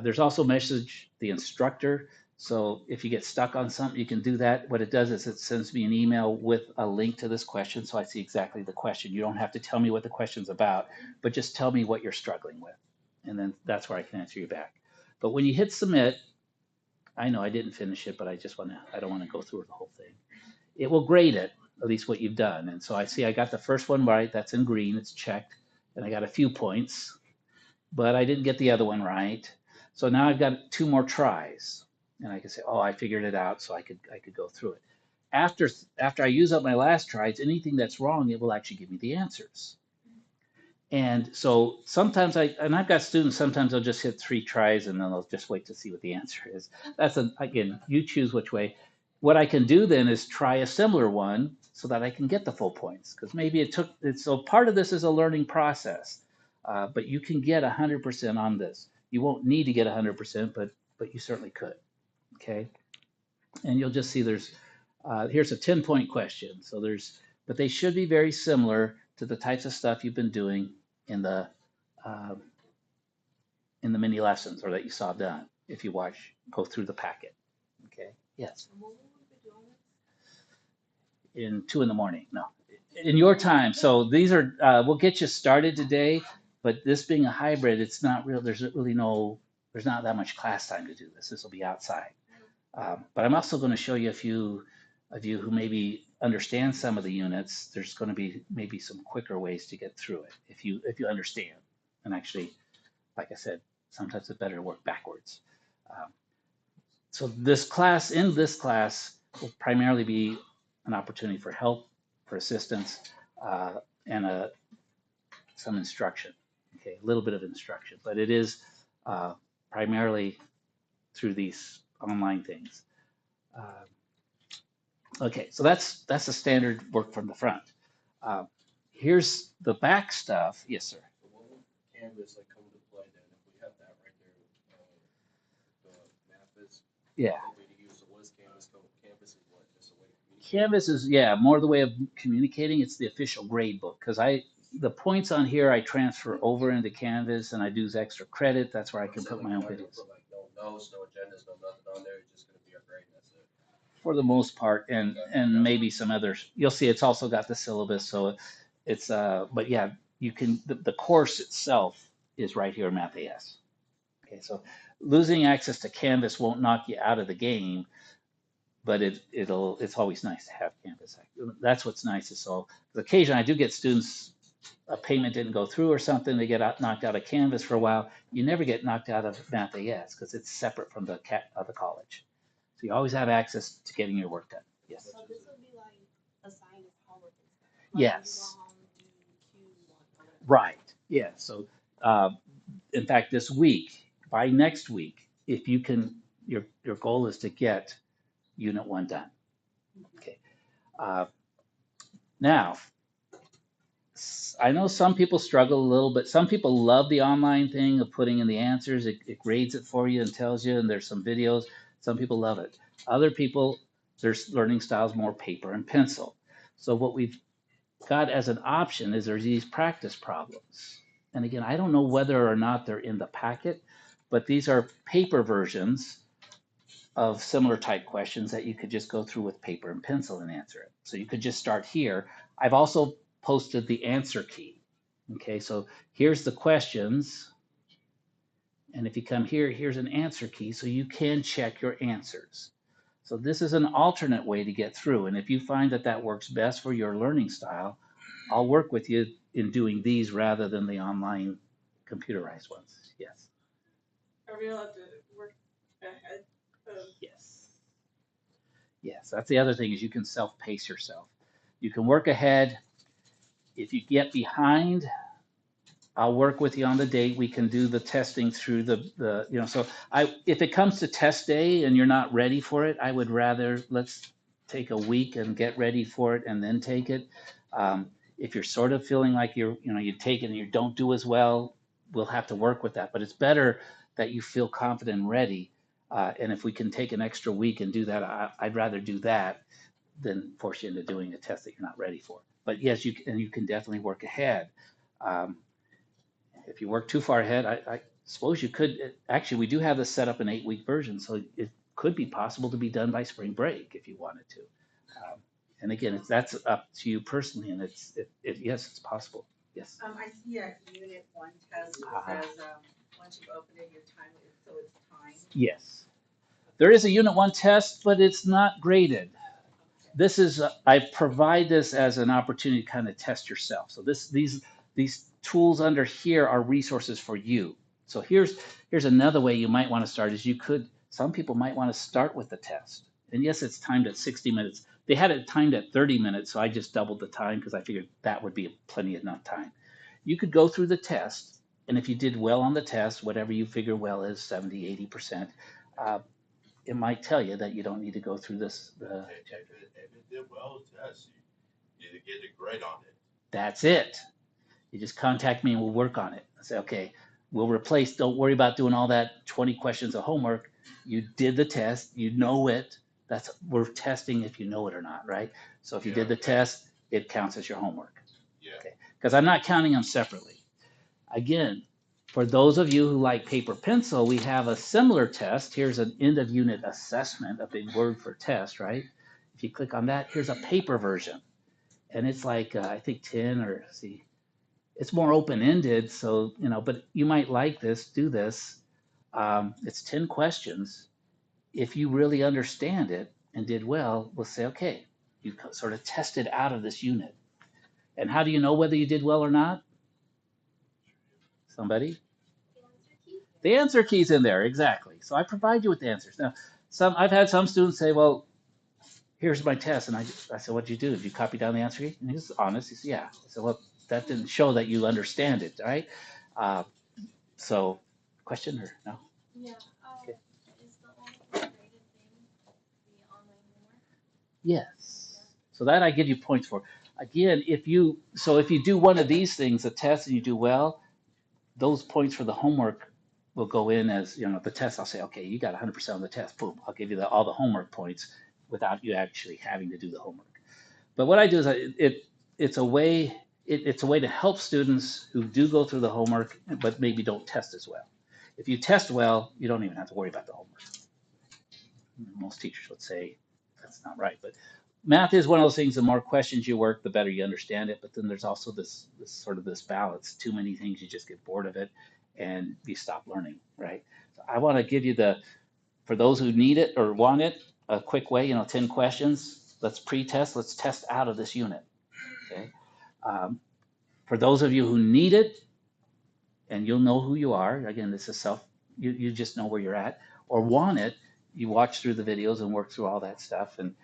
There's also message the instructor. So if you get stuck on something, you can do that. What it does is it sends me an email with a link to this question, so I see exactly the question. You don't have to tell me what the question's about, but just tell me what you're struggling with. And then that's where I can answer you back. But when you hit submit, I know I didn't finish it, but I don't want to go through the whole thing. It will grade it, at least what you've done. And so I see I got the first one right. That's in green. It's checked. And I got a few points, but I didn't get the other one right. So now I've got 2 more tries. And I can say, oh, I figured it out, so I could go through it. After I use up my last tries, anything that's wrong, it will actually give me the answers. And so sometimes I've got students, sometimes they'll just hit 3 tries and then they'll just wait to see what the answer is. Again, you choose which way. What I can do then is try a similar one so that I can get the full points, because maybe so part of this is a learning process, but you can get 100% on this. You won't need to get 100%, but you certainly could. Okay, and you'll just see here's a 10-point question. But they should be very similar to the types of stuff you've been doing in the mini lessons, or that you saw done if you go through the packet. Okay. Yes. In 2 a.m. No, in your time. So these are we'll get you started today, but this being a hybrid, it's not real. There's not that much class time to do this. This will be outside. But I'm also going to show you a few of you who maybe understand some of the units, there's going to be maybe some quicker ways to get through it if you understand. And actually, like I said, sometimes it's better to work backwards. Um, so in this class will primarily be an opportunity for help, for assistance, and some instruction. Okay, a little bit of instruction, but it is primarily through these online things. Uh, okay, so that's the standard work from the front. Uh, Here's the back stuff. Yes, sir. So what would Canvas like come into play then if we have that right there? The map is Yeah. what way to use. So what is Canvas? Canvas is what? Just a way to communicate. Canvas is, yeah, more the way of communicating. It's the official grade book because the points on here I transfer over into Canvas and I do extra credit. That's where I can put my own videos. Put like no notes, no agendas, no nothing on there. It's just gonna be a grade. And that's it. For the most part, and maybe some others. You'll see it's also got the syllabus, so it's but yeah, you can the course itself is right here in MAT081. Okay, so losing access to Canvas won't knock you out of the game, but it's always nice to have Canvas. That's what's nice is so occasionally I do get students a payment didn't go through or something, they get knocked out of Canvas for a while. You never get knocked out of MAT081 because it's separate from the college. So you always have access to getting your work done. Yes. So this would be like assigned as homework and stuff. Like Yes. you go home, do Q1 or whatever. Right. Yeah. So, in fact, this week, by next week, if you can, your goal is to get Unit 1 done. Okay. Uh, Now, I know some people struggle a little bit. Some people love the online thing of putting in the answers. It grades it for you and tells you, and there's some videos. Some people love it. Other people, their learning styles more paper and pencil. So what we've got as an option is there's these practice problems. And again, I don't know whether or not they're in the packet, but these are paper versions of similar type questions that you could just go through with paper and pencil and answer it. So you could just start here. I've also posted the answer key. Okay, so here's the questions. And if you come here, here's an answer key so you can check your answers. So this is an alternate way to get through. And if you find that that works best for your learning style, I'll work with you in doing these rather than the online computerized ones. Yes. Are we allowed to work ahead of? Yes. Yes, that's the other thing is you can self-pace yourself. You can work ahead. If you get behind, I'll work with you on the date. We can do the testing through so if it comes to test day and you're not ready for it, I would rather let's take a week and get ready for it and then take it. If you're sort of feeling like you take it and you don't do as well, we'll have to work with that. But it's better that you feel confident and ready. And if we can take an extra week and do that, I'd rather do that than force you into doing a test that you're not ready for. But yes, you can definitely work ahead. If you work too far ahead, I suppose you could. Actually, we do have this set up an 8-week version, so it could be possible to be done by spring break if you wanted to. And again, that's up to you personally, and yes, it's possible. Yes. I see a unit 1 test that says once you've opened it, your time is so it's timed. Yes. There is a unit 1 test, but it's not graded. This is I provide this as an opportunity to kind of test yourself. So these tools under here are resources for you. So here's another way you might want to start is some people might want to start with the test. And yes, it's timed at 60 minutes. They had it timed at 30 minutes, so I just doubled the time because I figured that would be plenty enough time. You could go through the test, and if you did well on the test, whatever you figure well is 70, 80%, it might tell you that you don't need to go through this. If it did well, yes, you need to get a grade on it. That's it. You just contact me and we'll work on it. I say, okay, don't worry about doing all that 20 questions of homework. You did the test, you know it. We're testing if you know it or not, right? So if you did the test, it counts as your homework. Yeah. Okay. Because I'm not counting them separately. Again, for those of you who like paper pencil, we have a similar test. Here's an end of unit assessment, a big word for test, right? If you click on that, here's a paper version. And it's like, I think 10 or see, it's more open-ended. So, but you might like this, do this. It's 10 questions. If you really understand it and did well, we'll say, okay, You sort of tested out of this unit. And how do you know whether you did well or not? Somebody? The answer key's in there, exactly. So I provide you with the answers. Now, I've had some students say, well, here's my test. And I said, what did you do? Did you copy down the answer key? And he was honest. He said, yeah. I said, well, that didn't show that you understand it, right? Uh, so, question or no? Yeah. Okay. Is the only graded thing the online homework? Yes. So that I give you points for. Again, if you do one of these things, a test, and you do well, those points for the homework will go in as, the test. I'll say, okay, you got 100% on the test. Boom, I'll give you all the homework points without you actually having to do the homework. But what I do is it's a way it's a way to help students who do go through the homework but maybe don't test as well. If you test well, you don't even have to worry about the homework. Most teachers would say that's not right, but math is one of those things. The more questions you work, the better you understand it. But then there's also this sort of this balance. Too many things, you just get bored of it, and you stop learning. Right. So I want to give you for those who need it or want it, a quick way. 10 questions. Let's pre-test. Let's test out of this unit. Okay. For those of you who need it, and you'll know who you are. Again, this is you just know where you're at, or want it. You watch through the videos and work through all that stuff, and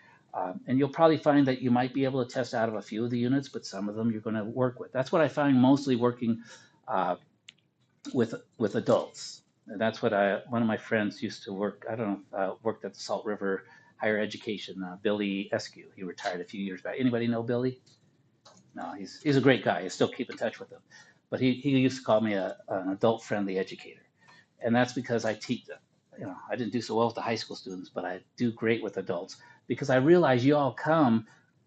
you'll probably find that you might be able to test out of a few of the units, but some of them you're going to work with. That's what I find mostly working uh, with adults. And that's what one of my friends used to work. I don't know, worked at the Salt River Higher Education. Billy Eskew. He retired a few years back. Anybody know Billy? No, he's a great guy. I still keep in touch with him. But he used to call me an adult friendly educator. And that's because I teach them. I didn't do so well with the high school students, but I do great with adults because I realize you all come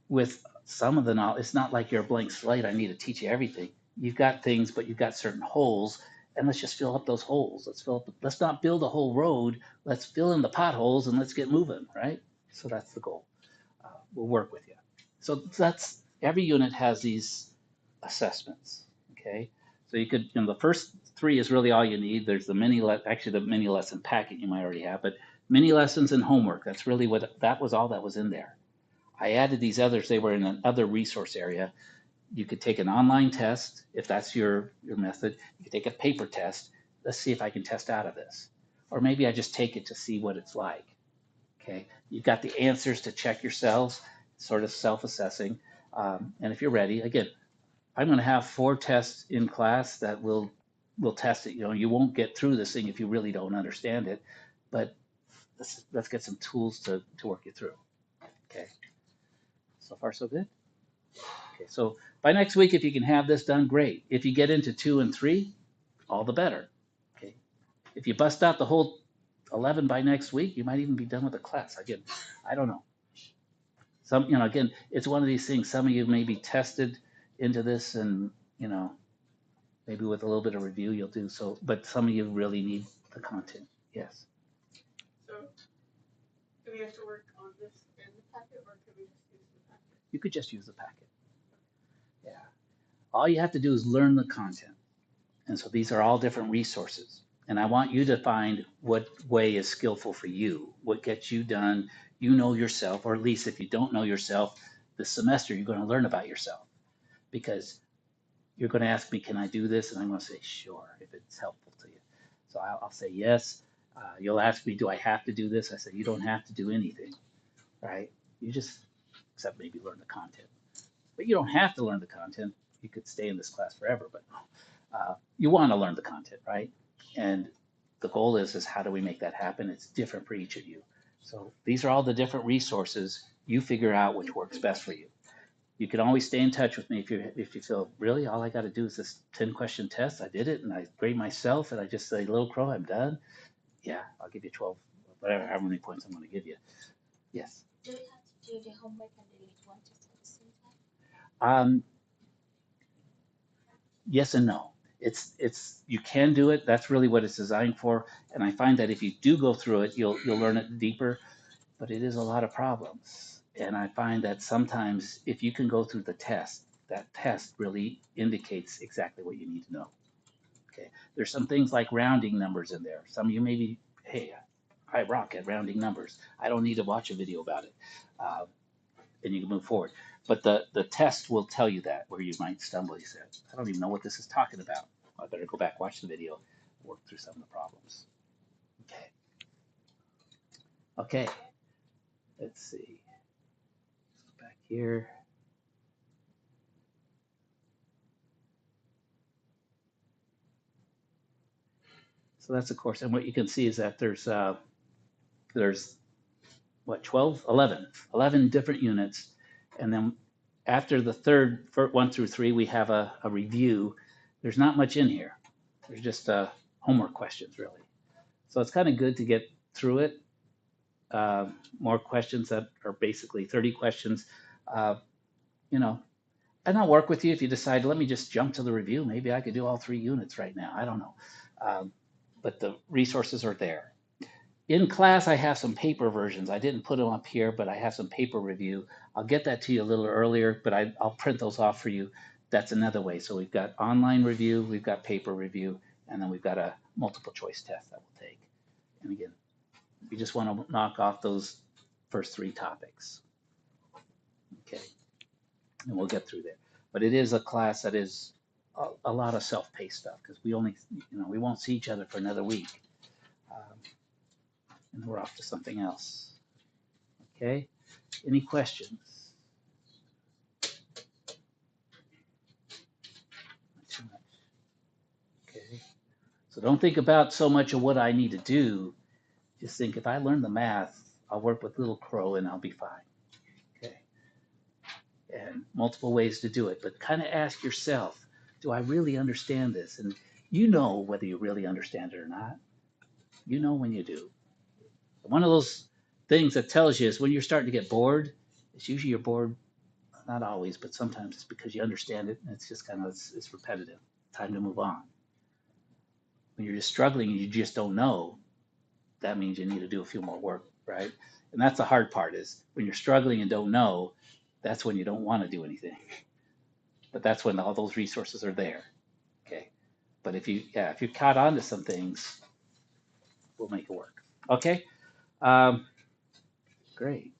with some of the knowledge. It's not like you're a blank slate. I need to teach you everything. You've got things, but you've got certain holes, and let's just fill up those holes. Let's not build a whole road. Let's fill in the potholes and let's get moving, right? So that's the goal. We'll work with you. So that's every unit has these assessments. Okay, so you could, the first three is really all you need. There's the actually the mini lesson packet you might already have, but mini lessons and homework. That's really that was all that was in there. I added these others. They were in another resource area. You could take an online test if that's your method. You could take a paper test. Let's see if I can test out of this, or maybe I just take it to see what it's like. Okay, you've got the answers to check yourselves, sort of self-assessing. And if you're ready, again, I'm going to have 4 tests in class that will test it. You won't get through this thing if you really don't understand it, but let's get some tools to work you through. Okay, so far so good. Okay, so by next week, if you can have this done, great. If you get into 2 and 3, all the better. Okay, if you bust out the whole 11 by next week, you might even be done with the class. Again, I don't know. Again, it's one of these things. Some of you may be tested into this, and maybe with a little bit of review, you'll do so. But some of you really need the content. Yes. So, do we have to work on this in the packet, or can we just use the packet? You could just use the packet. Yeah. All you have to do is learn the content. And so these are all different resources. And I want you to find what way is skillful for you, what gets you done. You know yourself, or at least if you don't know yourself, this semester you're going to learn about yourself, because you're going to ask me, can I do this? And I'm going to say, sure, if it's helpful to you. So I'll say yes. You'll ask me, do I have to do this? I say, you don't have to do anything, right? You just, except maybe learn the content. But you don't have to learn the content. You could stay in this class forever, but you want to learn the content, right? And the goal is how do we make that happen? It's different for each of you. So these are all the different resources. You figure out which works best for you. You can always stay in touch with me if you feel, really, all I got to do is this 10-question test. I did it, and I grade myself, and I just say, little crow, I'm done. Yeah, I'll give you 12, whatever, however many points I'm going to give you. Yes. Do we have to do the homework and the one test at the same Um, yes and no. It's you can do it. That's really what it's designed for. And I find that if you do go through it, you'll learn it deeper. But it is a lot of problems. And I find that sometimes if you can go through the test, that test really indicates exactly what you need to know. Okay. There's some things like rounding numbers in there. Some of you maybe, hey, I rock at rounding numbers. I don't need to watch a video about it. and you can move forward. But the test will tell you that where you might stumble. You said, I don't even know what this is talking about. I better go back, watch the video, work through some of the problems. Okay. Okay. Let's see. Back here. So that's a course. And what you can see is that there's what, 12, 11 different units. And then after the third, 1 through 3, we have a review. There's not much in here. There's just homework questions, really. So it's kind of good to get through it. More questions that are basically 30 questions. Uh, you know, and I'll work with you if you decide, let me just jump to the review. Maybe I could do all 3 units right now. I don't know. But the resources are there. In class, I have some paper versions. I didn't put them up here, but I have some paper review. I'll get that to you a little earlier, but I'll print those off for you. That's another way. So we've got online review, we've got paper review, and then we've got a multiple choice test that we'll take. And again, we just want to knock off those first 3 topics. Okay, and we'll get through there. But it is a class that is a lot of self-paced stuff because we only, we won't see each other for another week. And we're off to something else. Okay, any questions? Not too much. Okay, so don't think about so much of what I need to do. Just think if I learn the math, I'll work with Little Crow and I'll be fine. Okay, and multiple ways to do it, but kind of ask yourself, do I really understand this? And you know whether you really understand it or not. You know when you do. One of those things that tells you is when you're starting to get bored, it's usually you're bored, not always, but sometimes it's because you understand it and it's just kind of, it's repetitive. Time to move on. When you're just struggling and you just don't know, that means you need to do a few more work, right? And that's the hard part is when you're struggling and don't know, that's when you don't want to do anything. But that's when all those resources are there. Okay. But if you're caught on to some things, we'll make it work. Okay. Great.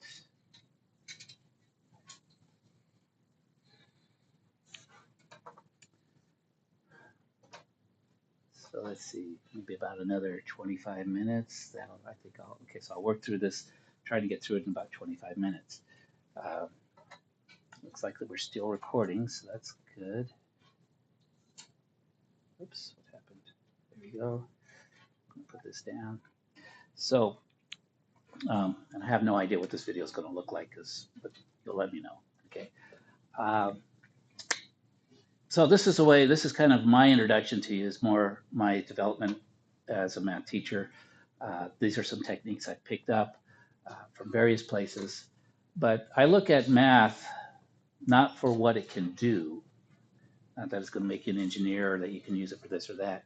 So let's see, maybe about another 25 minutes. So I'll work through this, try to get through it in about 25 minutes. Uh, looks like that we're still recording, so that's good. Oops, what happened? There we go. I'm gonna put this down. So, and I have no idea what this video is gonna look like, but you'll let me know, okay? So this is kind of my introduction to you, is more my development as a math teacher. These are some techniques I picked up from various places, but I look at math not for what it can do, not that it's going to make you an engineer or that you can use it for this or that,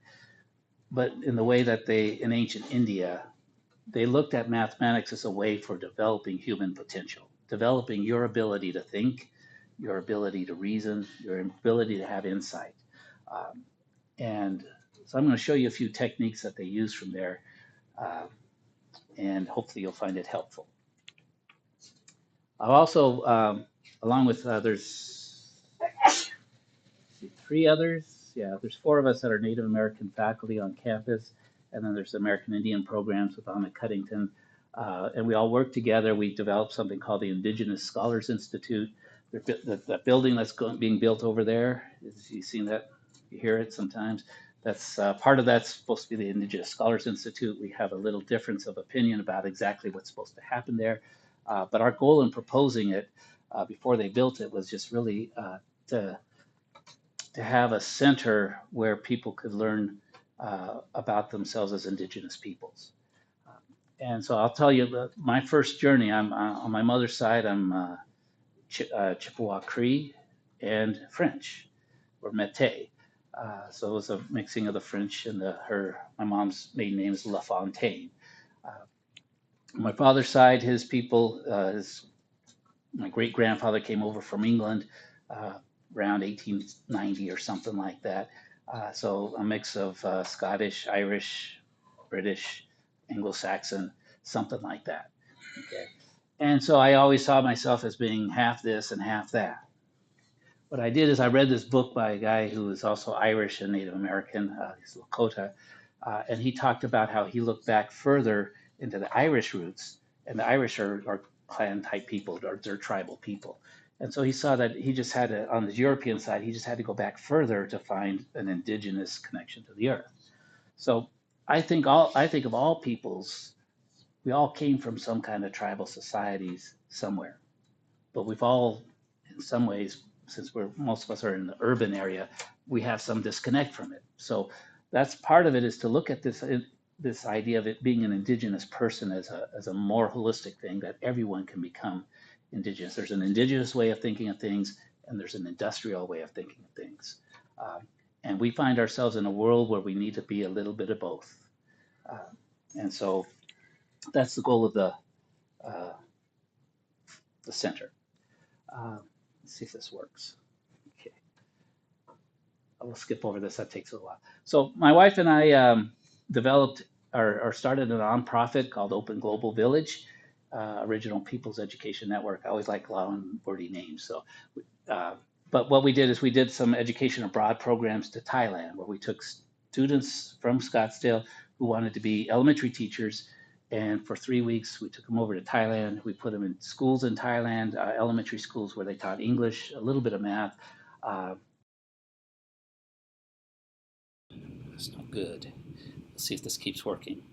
but in the way that in ancient India, they looked at mathematics as a way for developing human potential, developing your ability to think, your ability to reason, your ability to have insight. And so I'm going to show you a few techniques that they use from there, and hopefully you'll find it helpful. I've also, along with others, 3 others, there's 4 of us that are Native American faculty on campus, and then there's American Indian programs with Ahmed Cuddington, and we all work together. We developed something called the Indigenous Scholars Institute. The building that's being built over there, you've seen that, you hear it sometimes. That's part of that's supposed to be the Indigenous Scholars Institute. We have a little difference of opinion about exactly what's supposed to happen there, but our goal in proposing it before they built it was just really to have a center where people could learn about themselves as Indigenous peoples. And so I'll tell you, my first journey, I'm on my mother's side, I'm Chippewa Cree and French, or Métis. So it was a mixing of the French and my mom's maiden name is LaFontaine. My father's side, his people, my great grandfather came over from England around 1890 or something like that. So a mix of Scottish, Irish, British, Anglo-Saxon, something like that. Okay. And so I always saw myself as being half this and half that. What I did is I read this book by a guy who is also Irish and Native American, he's Lakota, and he talked about how he looked back further into the Irish roots, and the Irish are clan type people, or they're tribal people. And so he saw that he just had to, on the European side, he just had to go back further to find an indigenous connection to the earth. So I think of all peoples, we all came from some kind of tribal societies somewhere, but we've all, in some ways, since most of us are in the urban area, we have some disconnect from it. So that's part of it, is to look at this idea of it being an indigenous person as a more holistic thing, that everyone can become indigenous. There's an indigenous way of thinking of things, and there's an industrial way of thinking of things. And we find ourselves in a world where we need to be a little bit of both. And so that's the goal of the center. Let's see if this works. Okay. I will skip over this. That takes a while. So my wife and I developed or started a nonprofit called Open Global Village, Original People's Education Network. I always like long, wordy names. So, but what we did is we did some education abroad programs to Thailand, where we took students from Scottsdale who wanted to be elementary teachers. And for 3 weeks, we took them over to Thailand. We put them in schools in Thailand, elementary schools where they taught English, a little bit of math. It's not good. Let's see if this keeps working.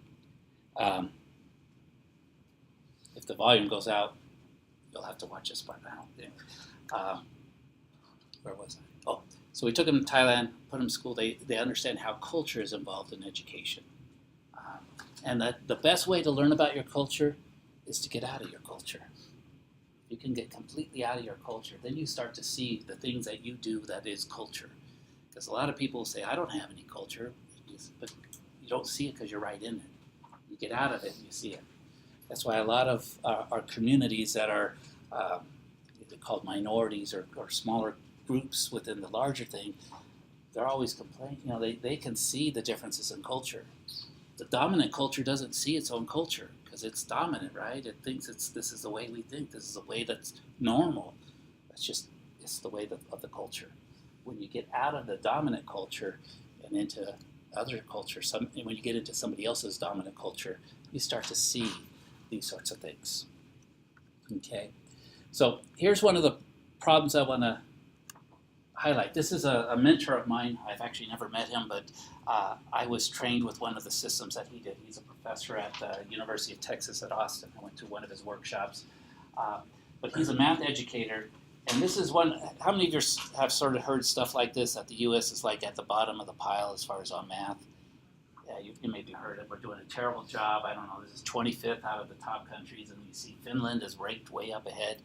If the volume goes out, you'll have to watch this part now. Where was I? Oh, so we took them to Thailand, put them in school. They understand how culture is involved in education. And that the best way to learn about your culture is to get out of your culture. You can get completely out of your culture. Then you start to see the things that you do that is culture. Because a lot of people say, I don't have any culture, but you don't see it because you're right in it. You get out of it and you see it. That's why a lot of our communities that are called minorities or smaller groups within the larger thing, they're always complaining. They can see the differences in culture. The dominant culture doesn't see its own culture because it's dominant, right? It thinks this is the way we think. This is the way that's normal. It's the way of the culture. When you get out of the dominant culture and into other culture, when you get into somebody else's dominant culture, you start to see these sorts of things. Okay, so here's one of the problems I want to highlight. This is a mentor of mine. I've actually never met him, but I was trained with one of the systems that he did. He's a professor at the University of Texas at Austin. I went to one of his workshops. But he's a math educator. And this is one, how many of you have sort of heard stuff like this, that the U.S. is like at the bottom of the pile as far as on math? Yeah, you maybe heard it. We're doing a terrible job. I don't know, this is 25th out of the top countries, and you see Finland is ranked way up ahead.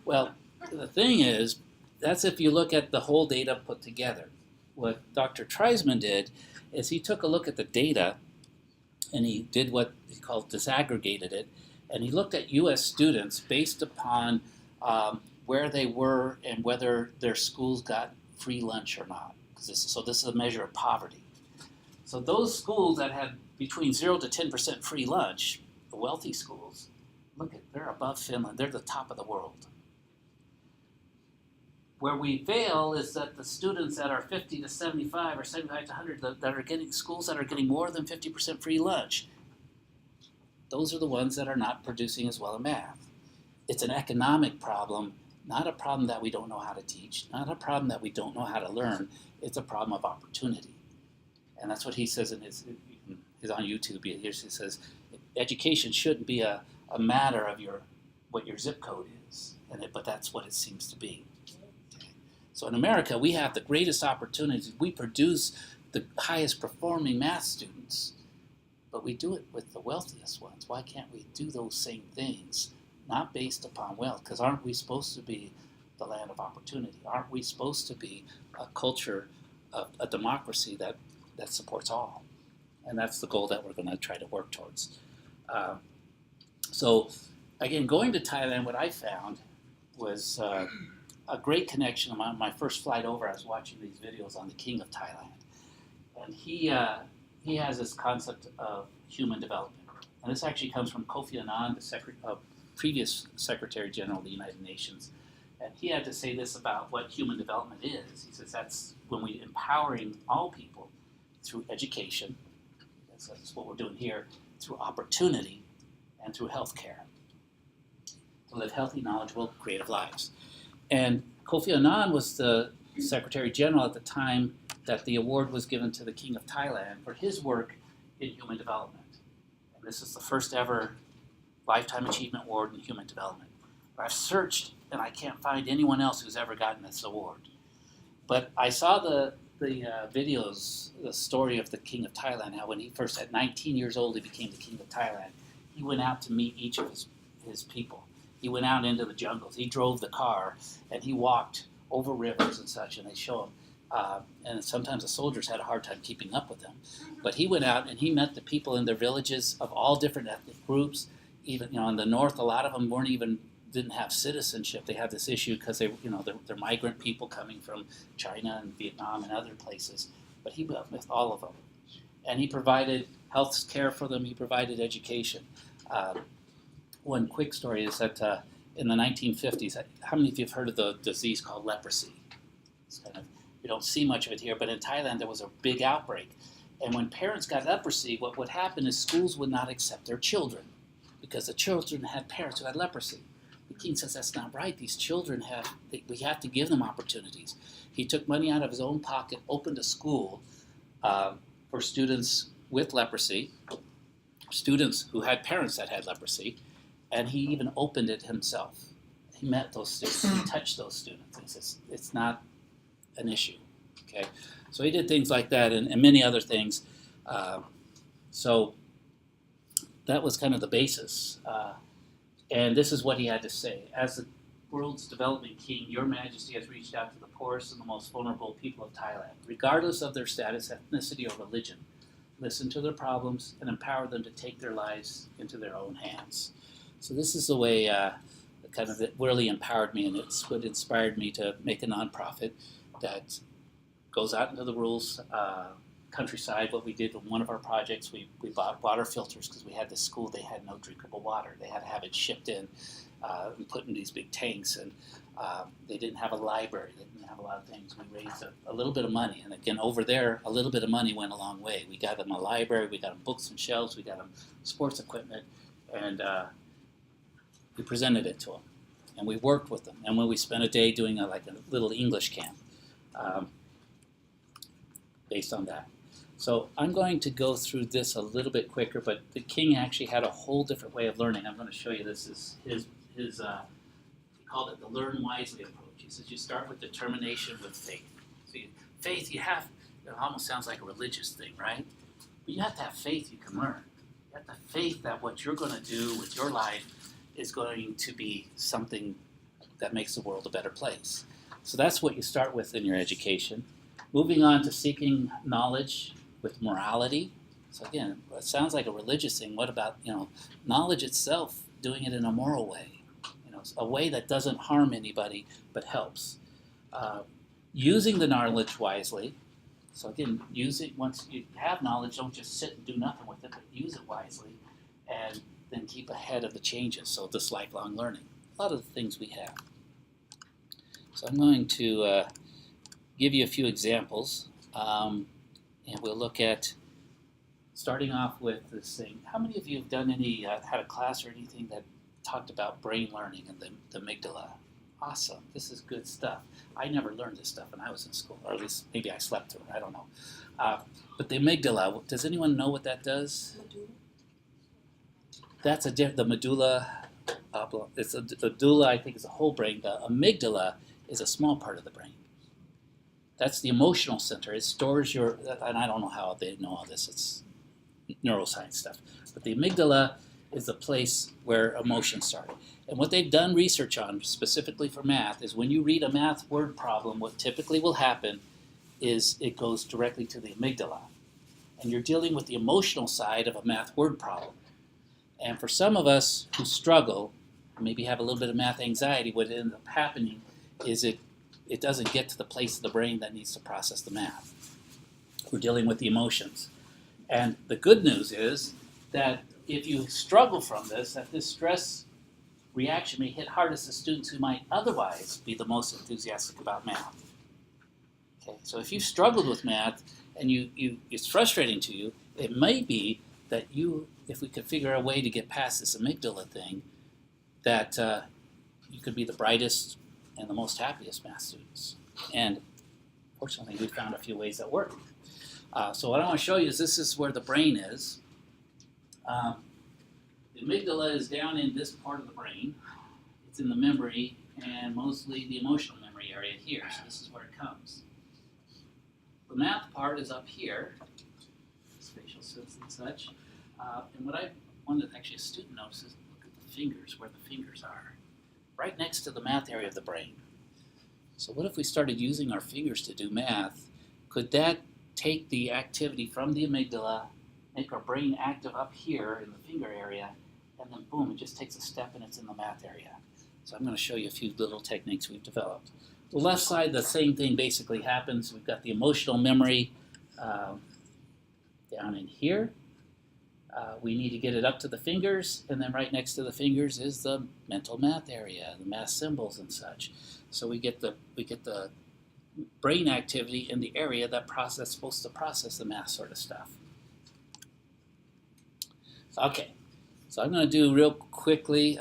Well, the thing is, that's if you look at the whole data put together. What Dr. Treisman did is he took a look at the data, and he did what he called disaggregated it, and he looked at U.S. students based upon where they were and whether their schools got free lunch or not. So this is a measure of poverty. So those schools that had between 0 to 10% free lunch, the wealthy schools, they're above Finland. They're the top of the world. Where we fail is that the students that are 50 to 75 or 75 to 100 that are getting schools that are getting more than 50% free lunch, those are the ones that are not producing as well in math. It's an economic problem, not a problem that we don't know how to teach, not a problem that we don't know how to learn. It's a problem of opportunity. And that's what he says in his on YouTube. He says, education shouldn't be a matter of what your zip code is, but that's what it seems to be. Okay. So in America, we have the greatest opportunities. We produce the highest performing math students, but we do it with the wealthiest ones. Why can't we do those same things? Not based upon wealth, because aren't we supposed to be the land of opportunity? Aren't we supposed to be a culture, a democracy that supports all? And that's the goal that we're going to try to work towards. So again, going to Thailand, what I found was a great connection. On my first flight over, I was watching these videos on the King of Thailand. And he has this concept of human development. And this actually comes from Kofi Annan, the previous Secretary General of the United Nations. And he had to say this about what human development is. He says that's when we empowering all people through education, that's what we're doing here, through opportunity, and through healthcare, to live healthy, knowledgeable, creative lives. And Kofi Annan was the Secretary General at the time that the award was given to the King of Thailand for his work in human development. And this is the first ever Lifetime Achievement Award in human development. I've searched and I can't find anyone else who's ever gotten this award. But I saw the videos, the story of the King of Thailand, how when he first at 19 years old he became the King of Thailand. He went out to meet each of his people. He went out into the jungles. He drove the car and he walked over rivers and such, and they show him. And sometimes the soldiers had a hard time keeping up with him. But he went out and he met the people in their villages of all different ethnic groups. Even in the north, a lot of them didn't have citizenship. They had this issue because they're migrant people coming from China and Vietnam and other places. But he met with all of them, and he provided health care for them. He provided education. One quick story is that in the 1950s, how many of you have heard of the disease called leprosy? It's we don't see much of it here, but in Thailand there was a big outbreak. And when parents got leprosy, what would happen is schools would not accept their children because the children had parents who had leprosy. The king says that's not right. These children we have to give them opportunities. He took money out of his own pocket, opened a school for students with leprosy, students who had parents that had leprosy, and he even opened it himself. He met those students, he touched those students. He says, it's not an issue, okay? So he did things like that and many other things. So that was kind of the basis. And this is what he had to say. As the world's development king, your majesty has reached out to the poorest and the most vulnerable people of Thailand, regardless of their status, ethnicity, or religion. Listen to their problems and empower them to take their lives into their own hands. So this is the way kind of it really empowered me, and it's what inspired me to make a nonprofit that goes out into the rural countryside. What we did in one of our projects, we bought water filters because we had this school, they had no drinkable water. They had to have it shipped in and put in these big tanks, and they didn't have a library. They didn't have a lot of things. We raised a little bit of money, and again, over there, a little bit of money went a long way. We got them a library, we got them books and shelves, we got them sports equipment, and we presented it to them, and we worked with them. And when we spent a day doing a little English camp based on that. So I'm going to go through this a little bit quicker, but the king actually had a whole different way of learning. I'm going to show you this is his he called it the learn wisely approach. He says you start with determination with faith. So faith, it almost sounds like a religious thing, right? But you have to have faith you can learn. You have to have faith that what you're going to do with your life is going to be something that makes the world a better place. So that's what you start with in your education. Moving on to seeking knowledge with morality. So again, it sounds like a religious thing. What about, knowledge itself, doing it in a moral way? A way that doesn't harm anybody but helps. Using the knowledge wisely. So again, once you have knowledge, don't just sit and do nothing with it, but use it wisely, and then keep ahead of the changes. So this lifelong learning, a lot of the things we have. So I'm going to give you a few examples, and we'll look at starting off with this thing. How many of you have done had a class or anything that talked about brain learning and the amygdala? Awesome, this is good stuff. I never learned this stuff when I was in school, or at least maybe I slept through it, I don't know. But the amygdala, does anyone know what that does? That's the medulla. It's the medulla, I think, is the whole brain. The amygdala is a small part of the brain. That's the emotional center. It stores and I don't know how they know all this. It's neuroscience stuff. But the amygdala is the place where emotions start. And what they've done research on, specifically for math, is when you read a math word problem, what typically will happen is it goes directly to the amygdala. And you're dealing with the emotional side of a math word problem. And for some of us who struggle, maybe have a little bit of math anxiety, what ends up happening is it doesn't get to the place of the brain that needs to process the math. We're dealing with the emotions. And the good news is that if you struggle from this, that this stress reaction may hit hardest the students who might otherwise be the most enthusiastic about math. Okay, so if you struggled with math and it's frustrating to you, it may be that if we could figure a way to get past this amygdala thing, that you could be the brightest and the most happiest math students. And fortunately, we found a few ways that work. So what I want to show you is this is where the brain is. The amygdala is down in this part of the brain. It's in the memory and mostly the emotional memory area here. So this is where it comes. The math part is up here, spatial sense and such. And what I wanted actually a student notices, look at the fingers, where the fingers are. Right next to the math area of the brain. So what if we started using our fingers to do math? Could that take the activity from the amygdala, make our brain active up here in the finger area, and then boom, it just takes a step and it's in the math area. So I'm going to show you a few little techniques we've developed. The left side, the same thing basically happens. We've got the emotional memory down in here. We need to get it up to the fingers, and then right next to the fingers is the mental math area, the math symbols and such. So we get the brain activity in the area that's supposed to process the math sort of stuff. Okay, so I'm going to do real quickly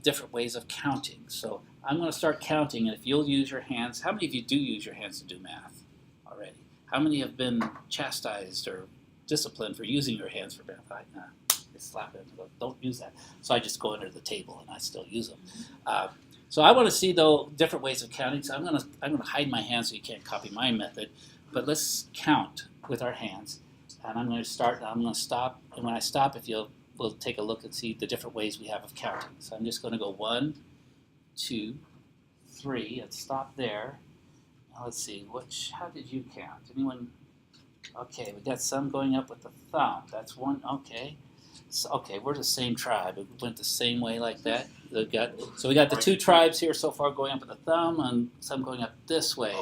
different ways of counting. So I'm going to start counting, and if you'll use your hands, how many of you do use your hands to do math already? How many have been chastised or disciplined for using your hands for math? Slap it. Don't use that. So I just go under the table and I still use them. So I want to see though different ways of counting. So I'm gonna hide my hands so you can't copy my method. But let's count with our hands. And I'm going to start. I'm going to stop. And when I stop, we'll take a look and see the different ways we have of counting. So I'm just going to go 1, 2, 3, and stop there. Now let's see. How did you count? Anyone? Okay, we got some going up with the thumb. That's one. Okay. So, okay, we're the same tribe. We went the same way like that. We got the two tribes here so far going up with the thumb, and some going up this way.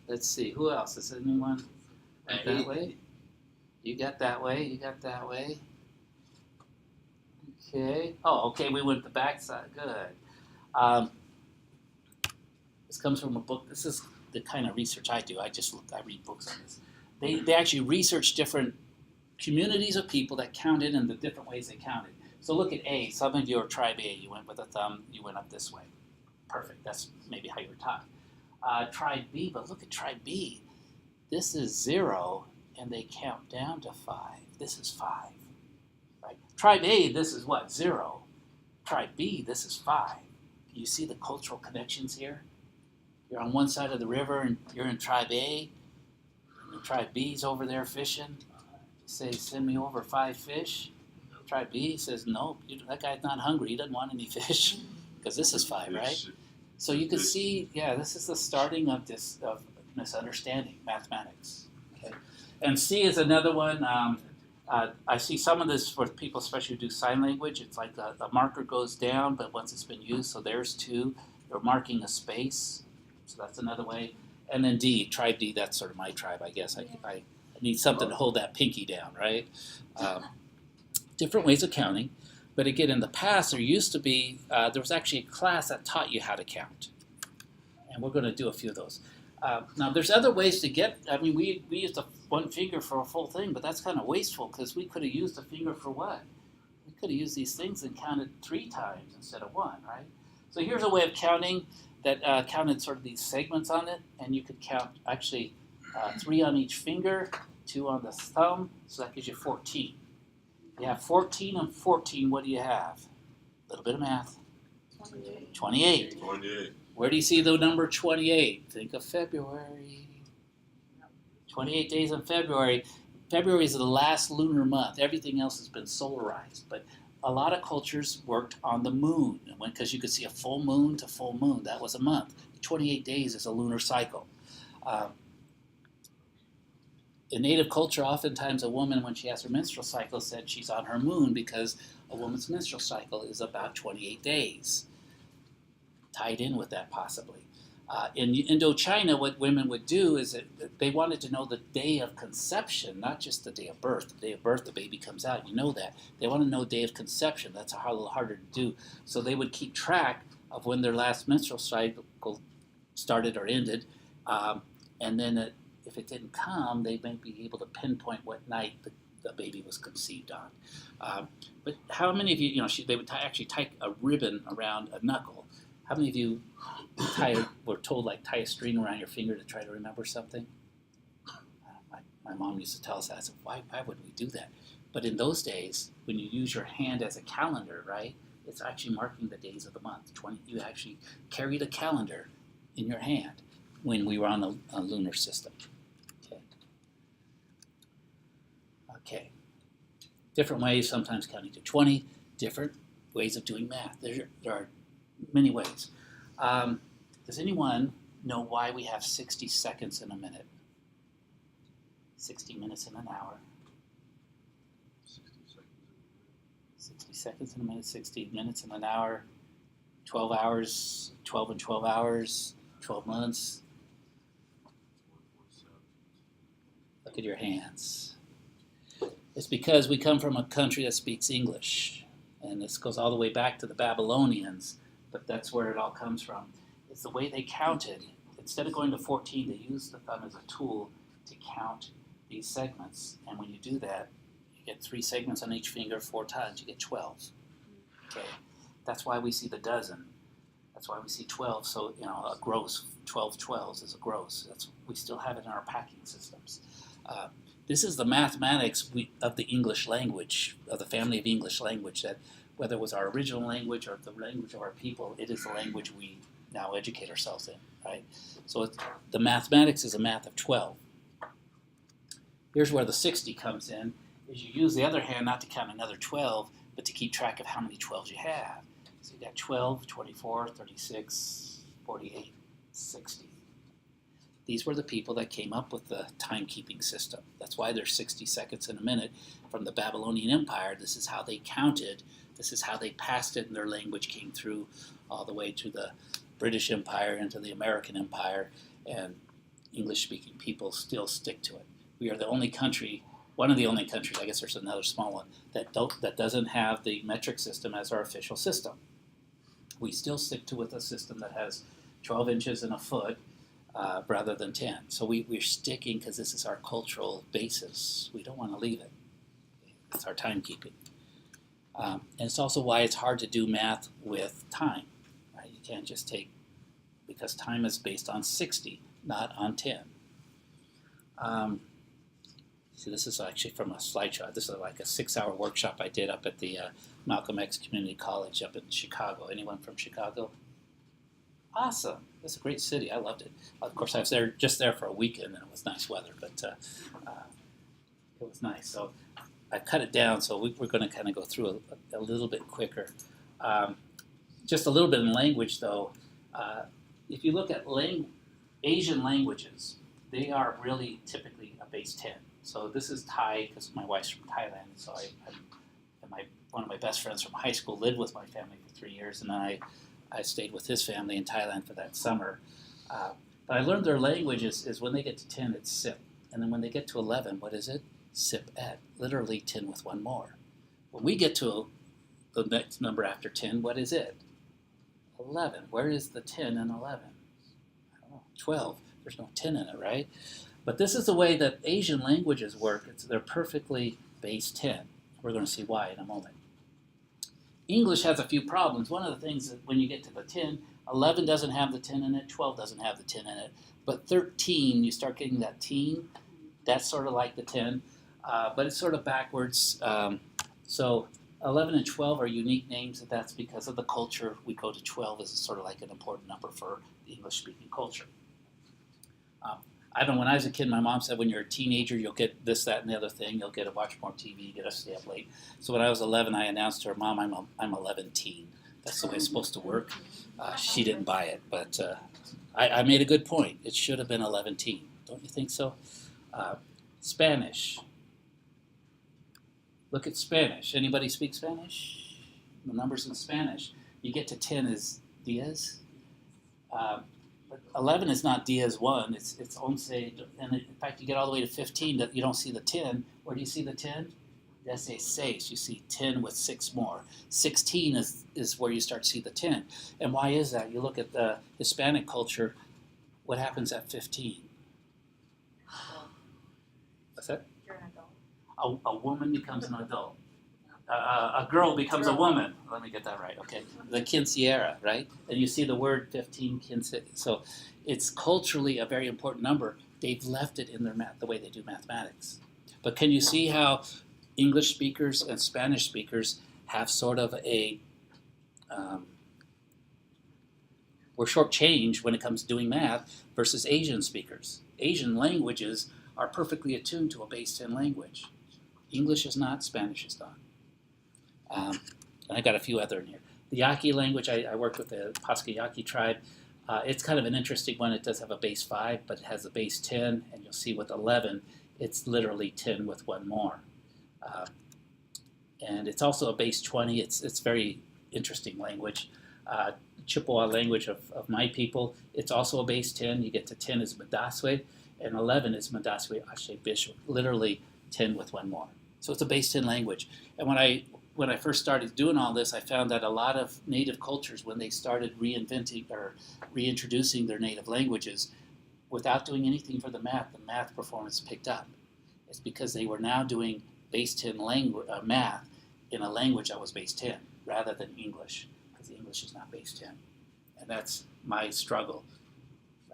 Let's see, who else? Is anyone that way? You got that way. You got that way. Okay. Oh, okay. We went the back side. Good. This comes from a book. This is the kind of research I do. I read books on this. They actually research different communities of people that counted and the different ways they counted. So look at A. Some of you are tribe A. You went with a thumb. You went up this way. Perfect. That's maybe how you were taught. Tribe B, but look at tribe B. This is 0, and they count down to 5. This is 5. Right? Tribe A, this is what? 0. Tribe B, this is 5. You see the cultural connections here? You're on one side of the river, and you're in tribe A. And tribe B's over there fishing. Say, send me over 5 fish. Tribe B says, nope, that guy's not hungry. He doesn't want any fish because this is 5, right? So you can see, this is the starting of misunderstanding mathematics. Okay, and C is another one. I see some of this for people, especially who do sign language. It's like the marker goes down, but once it's been used, so there's 2. They're marking a space, so that's another way. And then D, tribe D. That's sort of my tribe, I guess. I need something to hold that pinky down, right? Different ways of counting. But again, in the past, there used to be, there was actually a class that taught you how to count. And we're going to do a few of those. Now, there's other ways to get, we used one finger for a full thing, but that's kind of wasteful because we could have used a finger for what? We could have used these things and counted 3 times instead of 1, right? So here's a way of counting that counted sort of these segments on it, and you could count actually 3 on each finger, 2 on the thumb, so that gives you 14. You have 14 and 14, what do you have? A little bit of math. 28. Where do you see the number 28? Think of February. 28 days in February. February is the last lunar month. Everything else has been solarized. But a lot of cultures worked on the moon. Because you could see a full moon to full moon. That was a month. 28 days is a lunar cycle. In native culture, oftentimes a woman, when she has her menstrual cycle, said she's on her moon because a woman's menstrual cycle is about 28 days. Tied in with that possibly. In Indochina, what women would do is that they wanted to know the day of conception, not just the day of birth. The day of birth, the baby comes out, you know that. They want to know the day of conception. That's a little harder to do. So they would keep track of when their last menstrual cycle started or ended. And then if it didn't come, they might be able to pinpoint what night the baby was conceived on. But how many of you, they would actually tie a ribbon around a knuckle. How many of you were told, like, tie a string around your finger to try to remember something? My mom used to tell us that. I said, why would we do that? But in those days, when you use your hand as a calendar, right, it's actually marking the days of the month. You actually carried a calendar in your hand when we were on the lunar system. Okay. Different ways, sometimes counting to 20, different ways of doing math. There are many ways. Does anyone know why we have 60 seconds in a minute? 60 minutes in an hour. 60 seconds in a minute, 60 minutes in an hour, 12 hours, 12 and 12 hours, 12 months. Look at your hands. It's because we come from a country that speaks English. And this goes all the way back to the Babylonians, but that's where it all comes from. It's the way they counted. Instead of going to 14, they used the thumb as a tool to count these segments. And when you do that, you get 3 segments on each finger 4 times, you get 12. Okay, that's why we see the dozen. That's why we see 12. So, a gross, 12 12s is a gross. We still have it in our packing systems. This is the mathematics of the English language, of the family of English language, that whether it was our original language or the language of our people, it is the language we now educate ourselves in, right? So the mathematics is a math of 12. Here's where the 60 comes in, is you use the other hand not to count another 12, but to keep track of how many 12s you have. So you got 12, 24, 36, 48, 60. These were the people that came up with the timekeeping system. That's why there's 60 seconds in a minute. From the Babylonian Empire, this is how they counted. This is how they passed it, and their language came through all the way to the British Empire, into the American Empire, and English-speaking people still stick to it. We are the only country, one of the only countries, I guess there's another small one, that doesn't have the metric system as our official system. We still stick to with a system that has 12 inches in a foot, rather than 10. So we're sticking because this is our cultural basis. We don't want to leave it. It's our timekeeping. And it's also why it's hard to do math with time. Right? You can't just take, because time is based on 60, not on 10. So this is actually from a slideshow. This is like a 6-hour workshop I did up at the Malcolm X Community College up in Chicago. Anyone from Chicago? Awesome. That's a great city. I loved it. Of course, I was just there for a weekend, and it was nice weather, but it was nice. So I cut it down, so we're going to kind of go through a little bit quicker. Just a little bit in language, though. If you look at Asian languages, they are really typically a base 10. So this is Thai, because my wife's from Thailand, so one of my best friends from high school lived with my family for 3 years, and then I stayed with his family in Thailand for that summer. But I learned their language is when they get to 10, it's sip. And then when they get to 11, what is it? Sip et. Literally 10 with one more. When we get to the next number after 10, what is it? 11. Where is the 10 in 11? I don't know. 12. There's no 10 in it, right? But this is the way that Asian languages work. They're perfectly base 10. We're going to see why in a moment. English has a few problems. One of the things that when you get to the 10, 11 doesn't have the 10 in it, 12 doesn't have the 10 in it, but 13, you start getting that teen, that's sort of like the 10, but it's sort of backwards. So 11 and 12 are unique names, and that's because of the culture. We go to 12 as sort of like an important number for the English-speaking culture. I don't know, when I was a kid, my mom said when you're a teenager, you'll get this, that, and the other thing. You'll get to watch more TV, get to stay up late. So when I was 11, I announced to her, Mom, I'm 11 teen. That's the way it's supposed to work. She didn't buy it, but I made a good point. It should have been 11 teen. Don't you think so? Spanish. Look at Spanish. Anybody speak Spanish? The numbers in Spanish. You get to 10 is diez. But But 11 is not Diaz 1, it's 11, and in fact you get all the way to 15, that you don't see the 10. Where do you see the 10? That's a 6. You see 10 with 6 more. 16 is where you start to see the 10. And why is that? You look at the Hispanic culture, what happens at 15? What's that? You're an adult. A woman becomes an adult. A girl becomes a woman. Let me get that right. Okay, the quinceañera, right? And you see the word 15, quince. So it's culturally a very important number. They've left it in their math, the way they do mathematics. But can you see how English speakers and Spanish speakers have sort of a we're shortchanged when it comes to doing math versus Asian speakers. Asian languages are perfectly attuned to a base 10 language. English is not, Spanish is not. And I got a few other in here. The Yaqui language, I worked with the Pasca Yaqui tribe. It's kind of an interesting one. It does have a base 5, but it has a base 10, and you'll see with 11, it's literally 10 with one more. And it's also a base 20. It's very interesting language. Chippewa language of my people, it's also a base 10. You get to 10 is Madaswe, and 11 is Madaswe Ashe Bishop, literally 10 with one more. So it's a base 10 language. And when I first started doing all this, I found that a lot of native cultures, when they started reinventing or reintroducing their native languages, without doing anything for the math performance picked up. It's because they were now doing base 10 math in a language that was base 10 rather than English, because English is not base 10. And that's my struggle,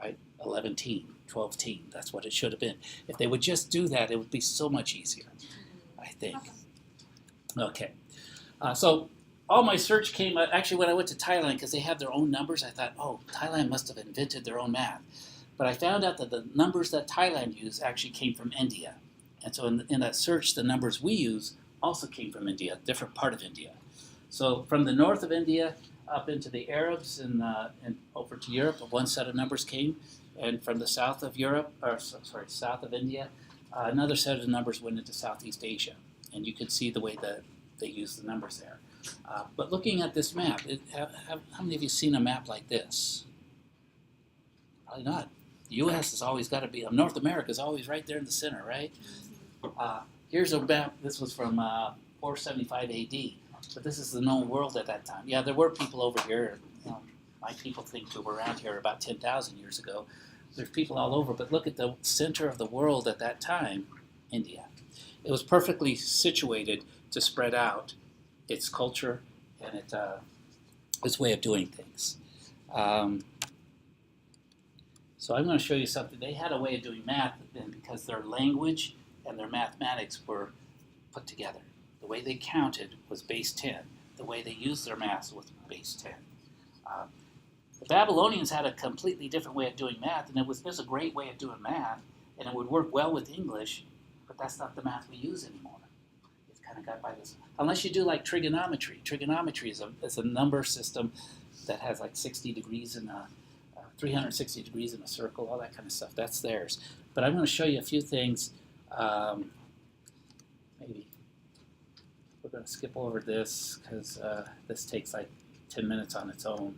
right? 11-teen, 12-teen, that's what it should have been. If they would just do that, it would be so much easier, I think. Okay. So all my search came, actually when I went to Thailand, because they have their own numbers, I thought, oh, Thailand must have invented their own math. But I found out that the numbers that Thailand used actually came from India. And so in that search, the numbers we use also came from India, a different part of India. So from the north of India up into the Arabs and over to Europe, one set of numbers came. And from the south of Europe, south of India, another set of numbers went into Southeast Asia. And you could see the way that they use the numbers there. But looking at this map, how many of you seen a map like this? Probably not. The U.S. has always got to be, North America is always right there in the center, right? Here's a map. This was from 475 A.D., but this is the known world at that time. Yeah, there were people over here. My people think they were around here about 10,000 years ago. There's people all over, but look at the center of the world at that time, India. It was perfectly situated to spread out its culture and its way of doing things. So I'm going to show you something. They had a way of doing math then because their language and their mathematics were put together. The way they counted was base 10. The way they used their math was base 10. The Babylonians had a completely different way of doing math, and it was a great way of doing math, and it would work well with English, but that's not the math we use anymore. It's kind of got by this. Unless you do like trigonometry. Trigonometry is a number system that has like 60 degrees and 360 degrees in a circle, all that kind of stuff. That's theirs. But I'm going to show you a few things. Maybe we're going to skip over this because this takes like 10 minutes on its own.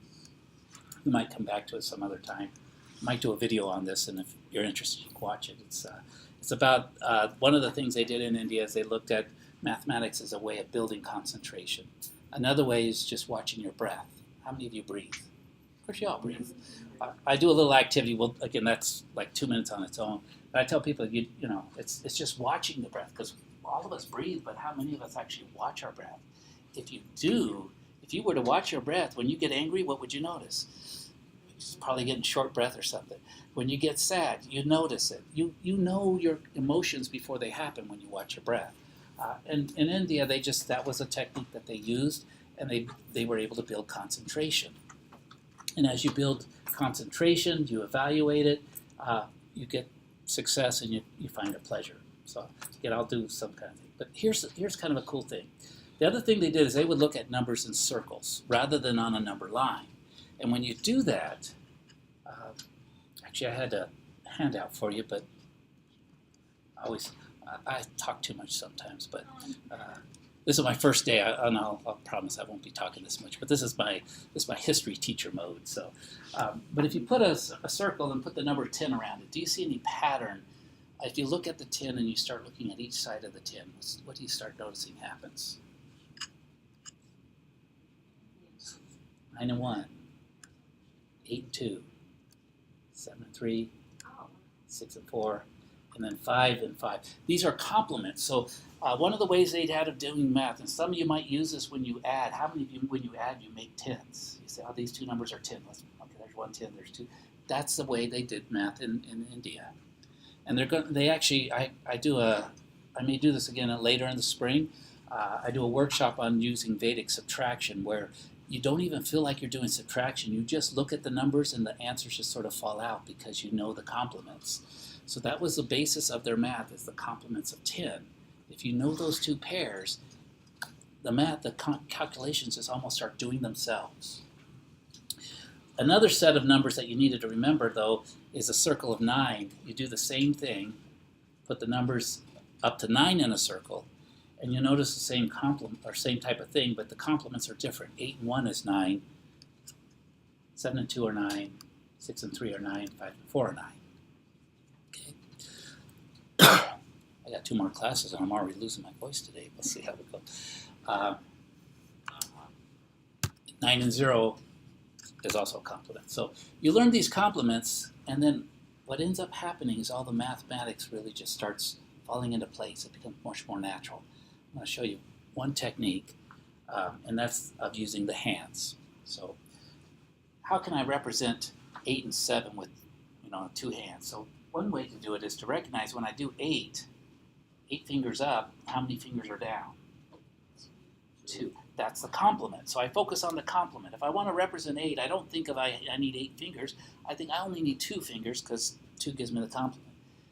We might come back to it some other time. Might do a video on this, and if you're interested, you can watch it. It's about one of the things they did in India is they looked at mathematics as a way of building concentration. Another way is just watching your breath. How many of you breathe? Of course, you all breathe. I do a little activity. Well, again, that's like 2 minutes on its own. But I tell people, you know, it's just watching the breath, because all of us breathe, but how many of us actually watch our breath? If you do, if you were to watch your breath, when you get angry, what would you notice? You're probably getting short breath or something. When you get sad, you notice it. You know your emotions before they happen when you watch your breath. And in India, that was a technique that they used, and they were able to build concentration. And as you build concentration, you evaluate it, you get success, and you find a pleasure. So again, I'll do some kind of thing. But here's kind of a cool thing. The other thing they did is they would look at numbers in circles rather than on a number line. And when you do that, actually I had a handout for you, but I talk too much sometimes. But This is my first day, and I'll promise I won't be talking this much, but this is my history teacher mode. So, but if you put a circle and put the number 10 around it, do you see any pattern? If you look at the 10 and you start looking at each side of the 10, what do you start noticing happens? 9 and 1, 8 and 2, 7 and 3, 6 and 4, and then 5 and 5. These are complements. So one of the ways they'd had of doing math, and some of you might use this when you add. How many of you, when you add, you make tens? You say, oh, these two numbers are 10. Okay, there's 1 10, there's 2. That's the way they did math in India. And they actually, I may do this again later in the spring. I do a workshop on using Vedic subtraction where you don't even feel like you're doing subtraction. You just look at the numbers and the answers just sort of fall out because you know the complements. So that was the basis of their math, is the complements of 10. If you know those two pairs, the calculations just almost start doing themselves. Another set of numbers that you needed to remember, though, is a circle of 9. You do the same thing, put the numbers up to 9 in a circle, and you'll notice the same complement or same type of thing, but the complements are different. 8 and 1 is 9, 7 and 2 are 9, 6 and 3 are 9, 5 and 4 are 9. Okay. I got 2 more classes and I'm already losing my voice today. We'll see how it goes. 9 and 0 is also a complement. So you learn these complements, and then what ends up happening is all the mathematics really just starts falling into place. It becomes much more natural. I'm going to show you one technique, and that's of using the hands. So how can I represent 8 and 7 with 2 hands? So one way to do it is to recognize when I do 8 fingers up, how many fingers are down? 2. That's the complement. So I focus on the complement. If I want to represent 8, I don't think of I need 8 fingers. I think I only need 2 fingers because 2 gives me the complement.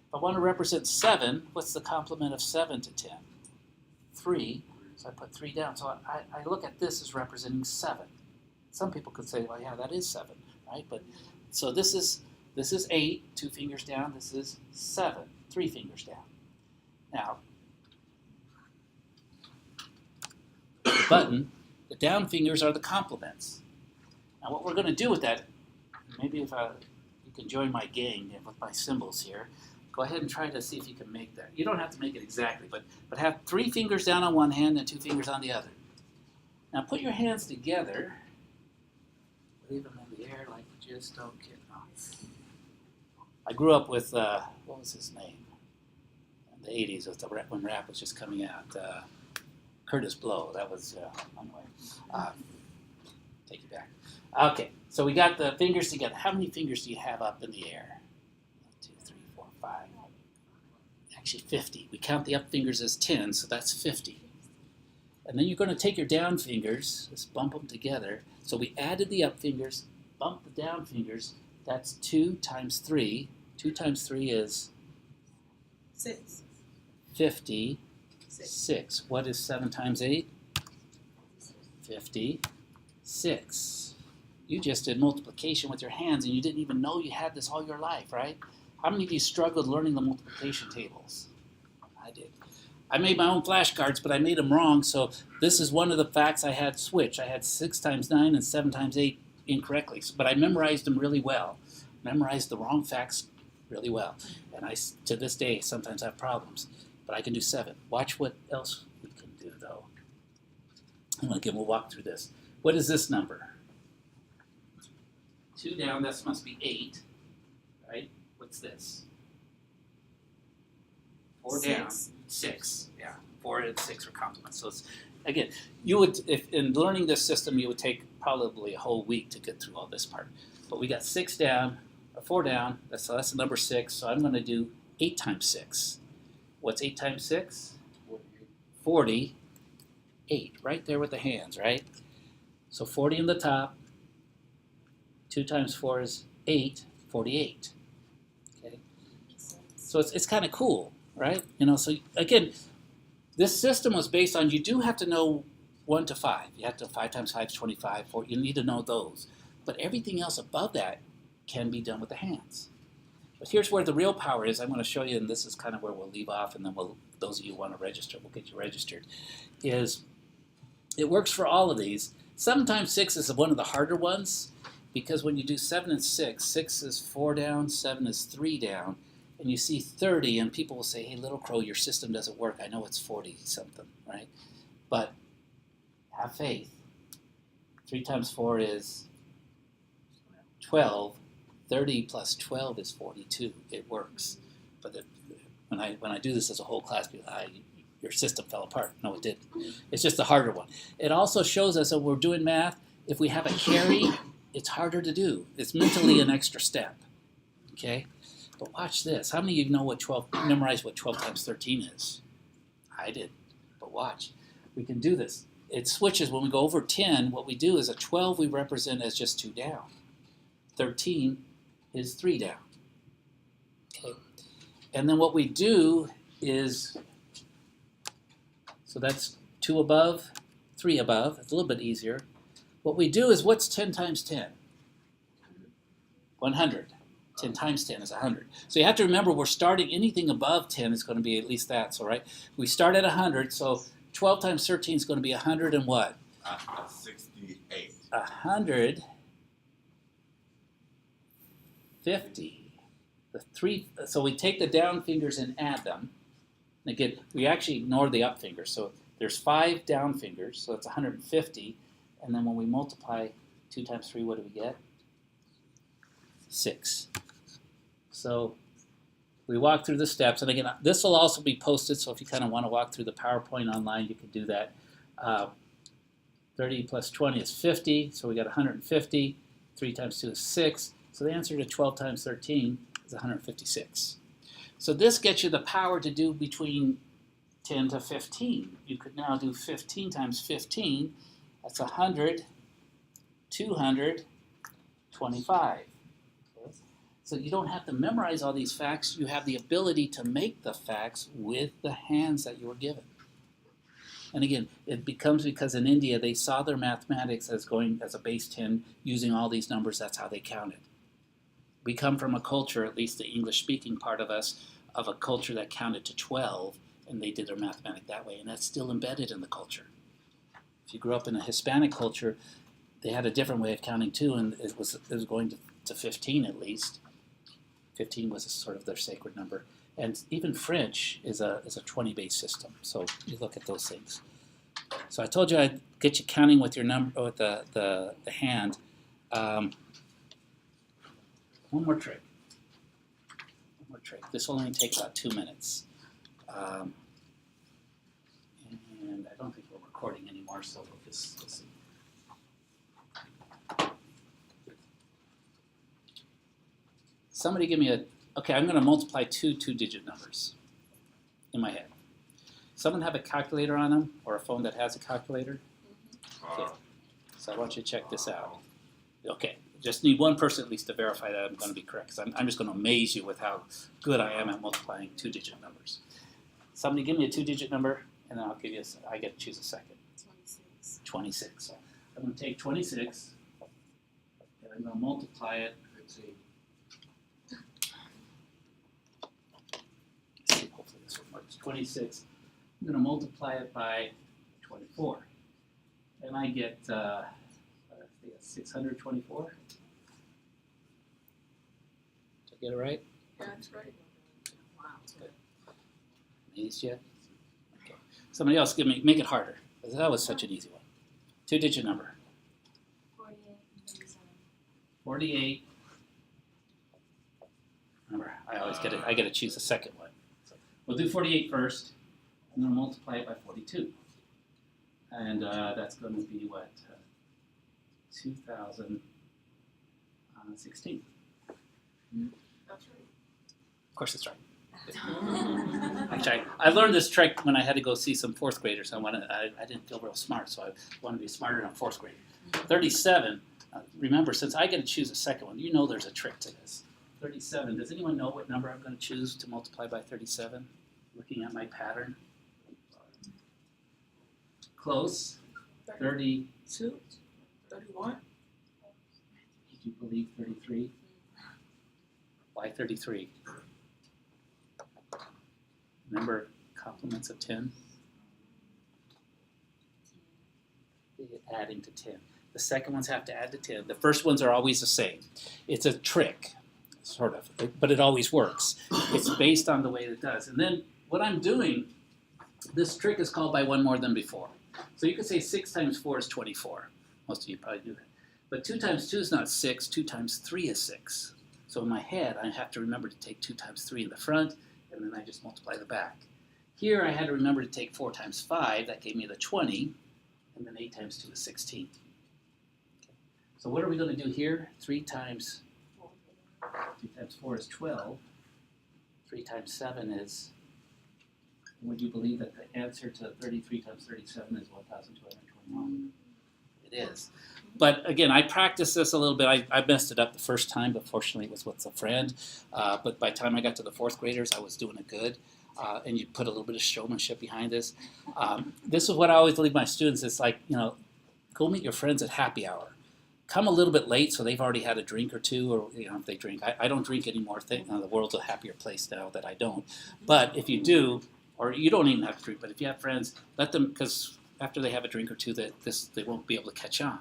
If I want to represent 7, what's the complement of 7 to 10? 3. So I put 3 down. So I look at this as representing 7. Some people could say, well, yeah, that is 7, right? But so this is 8, 2 fingers down. This is 7, 3 fingers down. Now, the button, the down fingers are the complements. Now what we're going to do with that, maybe if you can join my gang with my symbols here, go ahead and try to see if you can make that. You don't have to make it exactly, but have 3 fingers down on one hand and 2 fingers on the other. Now put your hands together, leave them in the air like you just don't get off. I grew up with, what was his name? In the 80s, when rap was just coming out. Curtis Blow, that was, anyway, take it back. Okay, so we got the fingers together. How many fingers do you have up in the air? 1, 2, 3, 4, 5. Actually 50. We count the up fingers as 10, so that's 50. And then you're going to take your down fingers, just bump them together. So we added the up fingers, bump the down fingers. That's 2 times 3. 2 times 3 is 6. 50. 6. What is 7 times 8? 56. You just did multiplication with your hands and you didn't even know you had this all your life, right? How many of you struggled learning the multiplication tables? I did. I made my own flashcards, but I made them wrong, so this is one of the facts I had switched. I had 6 times 9 and 7 times 8 incorrectly, but I memorized them really well. Memorized the wrong facts really well. And I, to this day, sometimes have problems. But I can do 7. Watch what else we can do, though. And again, we'll walk through this. What is this number? 2 down, this must be 8, right? What's this? 4 down, 6. Yeah, 4 and 6 are complements. So it's, again, you would, if in learning this system, you would take probably a whole week to get through all this part. But we got 6 down, or 4 down. That's the number 6. So I'm going to do 8 times 6. What's 8 times 6? 48. Right there with the hands, right? So 40 in the top. 2 times 4 is 8. 48. Okay. So it's kind of cool, right? So again, this system was based on, you do have to know 1 to 5. You have to 5 times 5 is 25. 4, you need to know those. But everything else above that can be done with the hands. But here's where the real power is. I'm going to show you, and this is kind of where we'll leave off, and then those of you who want to register, we'll get you registered, is it works for all of these. 7 times 6 is one of the harder ones because when you do 7 and 6, 6 is 4 down, 7 is 3 down, and you see 30, and people will say, hey, Little Crow, your system doesn't work. I know it's 40 something, right? But have faith. 3 times 4 is 12. 30 plus 12 is 42. It works. But when I do this as a whole class, people, your system fell apart. No, it didn't. It's just a harder one. It also shows us that when we're doing math, if we have a carry, it's harder to do. It's mentally an extra step. Okay? But watch this. How many of you know memorize what 12 times 13 is? I did. But watch. We can do this. It switches when we go over 10. What we do is a 12 we represent as just 2 down. 13 is 3 down. Okay? And then what we do is, so that's 2 above, 3 above. It's a little bit easier. What we do is, what's 10 times 10? 100. 10 times 10 is 100. So you have to remember we're starting anything above 10 is going to be at least that. So right, we start at 100. So 12 times 13 is going to be 100 and what? 68. 150. So we take the down fingers and add them. And again, we actually ignore the up fingers. So there's 5 down fingers, so that's 150. And then when we multiply 2 times 3, what do we get? 6. So we walk through the steps. And again, this will also be posted, so if you kind of want to walk through the PowerPoint online, you can do that. 30 plus 20 is 50, so we got 150. 3 times 2 is 6. So the answer to 12 times 13 is 156. So this gets you the power to do between 10 to 15. You could now do 15 times 15. That's 100, 200, 25. Okay. So you don't have to memorize all these facts. You have the ability to make the facts with the hands that you were given. And again, it becomes because in India they saw their mathematics as going as a base 10 using all these numbers. That's how they counted. We come from a culture, at least the English-speaking part of us, of a culture that counted to 12, and they did their mathematics that way, and that's still embedded in the culture. If you grew up in a Hispanic culture, they had a different way of counting too, and it was going to 15 at least. 15 was sort of their sacred number. And even French is a 20-base system, so you look at those things. So I told you I'd get you counting with your number, with the hand. One more trick. This will only take about 2 minutes. And I don't think we're recording anymore, so we'll see. Somebody give me okay, I'm going to multiply 2 two-digit numbers in my head. Someone have a calculator on them, or a phone that has a calculator? Okay. So I want you to check this out. Okay. Just need one person at least to verify that I'm going to be correct, because I'm just going to amaze you with how good I am at multiplying 2-digit numbers. Somebody give me a 2-digit number, and then I get to choose a second. 26. 26. So I'm going to take 26, and I'm going to multiply it. Let's see, hopefully this one works. 26. I'm going to multiply it by 24, and I get 624. Did I get it right? Yeah, that's right. Wow. Good. Amazed yet? Okay. Somebody else make it harder. That was such an easy one. 2-digit number. 48 and 37. 48. Remember, I get to choose the second one. So we'll do 48 first. I'm going to multiply it by 42. And that's going to be what? 2016. That's right. Of course it's right. Actually, I learned this trick when I had to go see some 4th graders. I didn't feel real smart, so I wanted to be smarter than a 4th grader. 37, remember, since I get to choose a second one, you know there's a trick to this. 37, does anyone know what number I'm going to choose to multiply by 37? Looking at my pattern. Close. 32. 31. Did you believe 33? Why 33? Remember complements of 10? adding to 10. The second ones have to add to 10. The first ones are always the same. It's a trick, sort of, but it always works. It's based on the way it does. And then what I'm doing, this trick is called by one more than before. So you could say 6 times 4 is 24. Most of you probably do that. But 2 times 2 is not 6. 2 times 3 is 6. So in my head, I have to remember to take 2 times 3 in the front, and then I just multiply the back. Here I had to remember to take 4 times 5. That gave me the 20. And then 8 times 2 is 16. Okay. So what are we going to do here? 3 times 4 is 12. 3 times 7 is, would you believe that the answer to 33 times 37 is 1,221? It is. But again, I practiced this a little bit. I messed it up the first time, but fortunately it was with a friend. But by the time I got to the 4th graders, I was doing it good. And you put a little bit of showmanship behind this. This is what I always leave my students. It's like, go meet your friends at happy hour. Come a little bit late so they've already had a drink or two, or if they drink. I don't drink anymore. The world's a happier place now that I don't. But if you do, or you don't even have to drink, but if you have friends, let them, because after they have a drink or two, they won't be able to catch on.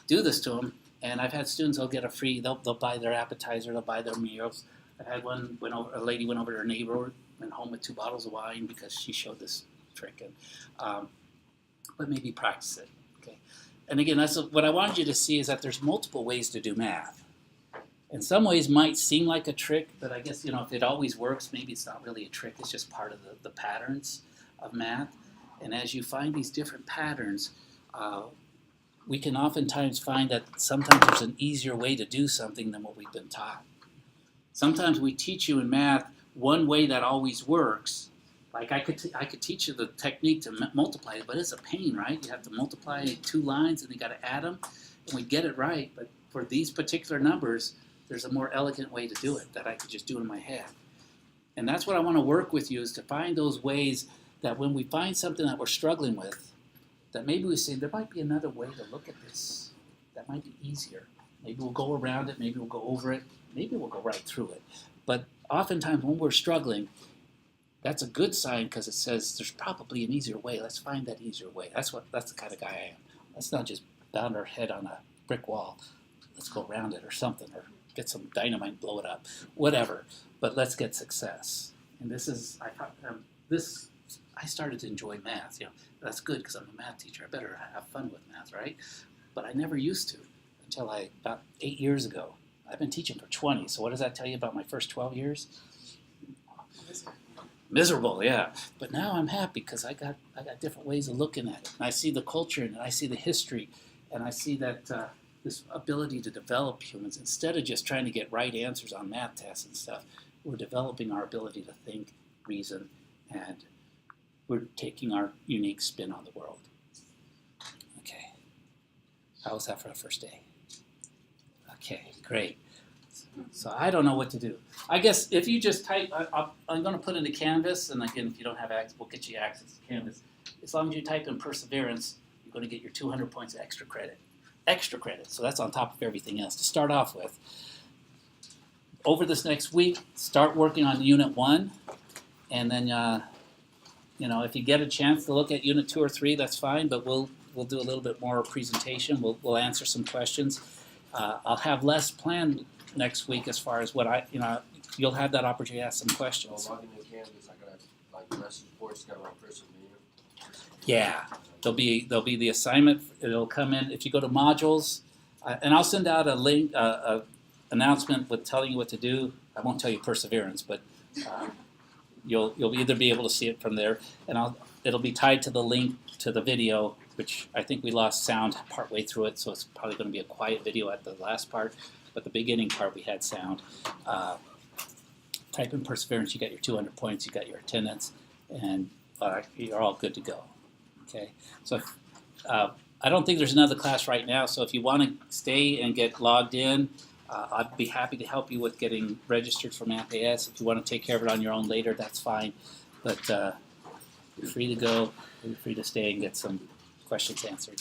Do this to them, and I've had students, they'll get a free, they'll buy their appetizer, they'll buy their meals. I had a lady went over to her neighbor, went home with 2 bottles of wine because she showed this trick. And, but maybe practice it. Okay. And again, that's what I wanted you to see is that there's multiple ways to do math. In some ways might seem like a trick, but I guess, if it always works, maybe it's not really a trick. It's just part of the patterns of math. And as you find these different patterns, we can oftentimes find that sometimes there's an easier way to do something than what we've been taught. Sometimes we teach you in math one way that always works. Like I could teach you the technique to multiply it, but it's a pain, right? You have to multiply 2 lines and you got to add them, and we get it right. But for these particular numbers, there's a more elegant way to do it that I could just do in my head. And that's what I want to work with you, is to find those ways that when we find something that we're struggling with, that maybe we say there might be another way to look at this that might be easier. Maybe we'll go around it, maybe we'll go over it, maybe we'll go right through it. But oftentimes when we're struggling, that's a good sign, because it says there's probably an easier way. Let's find that easier way. That's the kind of guy I am. Let's not just bound our head on a brick wall. Let's go around it or something, or get some dynamite and blow it up, whatever. But let's get success. And I started to enjoy math. That's good because I'm a math teacher. I better have fun with math, right? But I never used to until about 8 years ago. I've been teaching for 20. So what does that tell you about my first 12 years? Miserable, yeah. But now I'm happy because I got different ways of looking at it. And I see the culture in it. I see the history. And I see that this ability to develop humans, instead of just trying to get right answers on math tests and stuff, we're developing our ability to think, reason, and we're taking our unique spin on the world. Okay. How was that for a first day? Okay, great. So I don't know what to do. I guess if you just type, I'm going to put into Canvas, and again, if you don't have access, we'll get you access to Canvas. As long as you type in perseverance, you're going to get your 200 points of extra credit. Extra credit, so that's on top of everything else to start off with. Over this next week, start working on Unit 1, and then, if you get a chance to look at Unit 2 or 3, that's fine, but we'll do a little bit more presentation. We'll answer some questions. I'll have less planned next week as far as what you'll have that opportunity to ask some questions. Logging in Canvas, I got message boards, got my persevere. Yeah, there'll be the assignment. It'll come in if you go to modules, and I'll send out a link, announcement with telling you what to do. I won't tell you perseverance, but you'll either be able to see it from there, and it'll be tied to the link to the video, which I think we lost sound partway through it, so it's probably going to be a quiet video at the last part. But the beginning part we had sound. Type in perseverance, you got your 200 points, you got your attendance, and you're all good to go. Okay, so I don't think there's another class right now, so if you want to stay and get logged in, I'd be happy to help you with getting registered for MAT081. If you want to take care of it on your own later, that's fine. But you're free to go, you're free to stay and get some questions answered.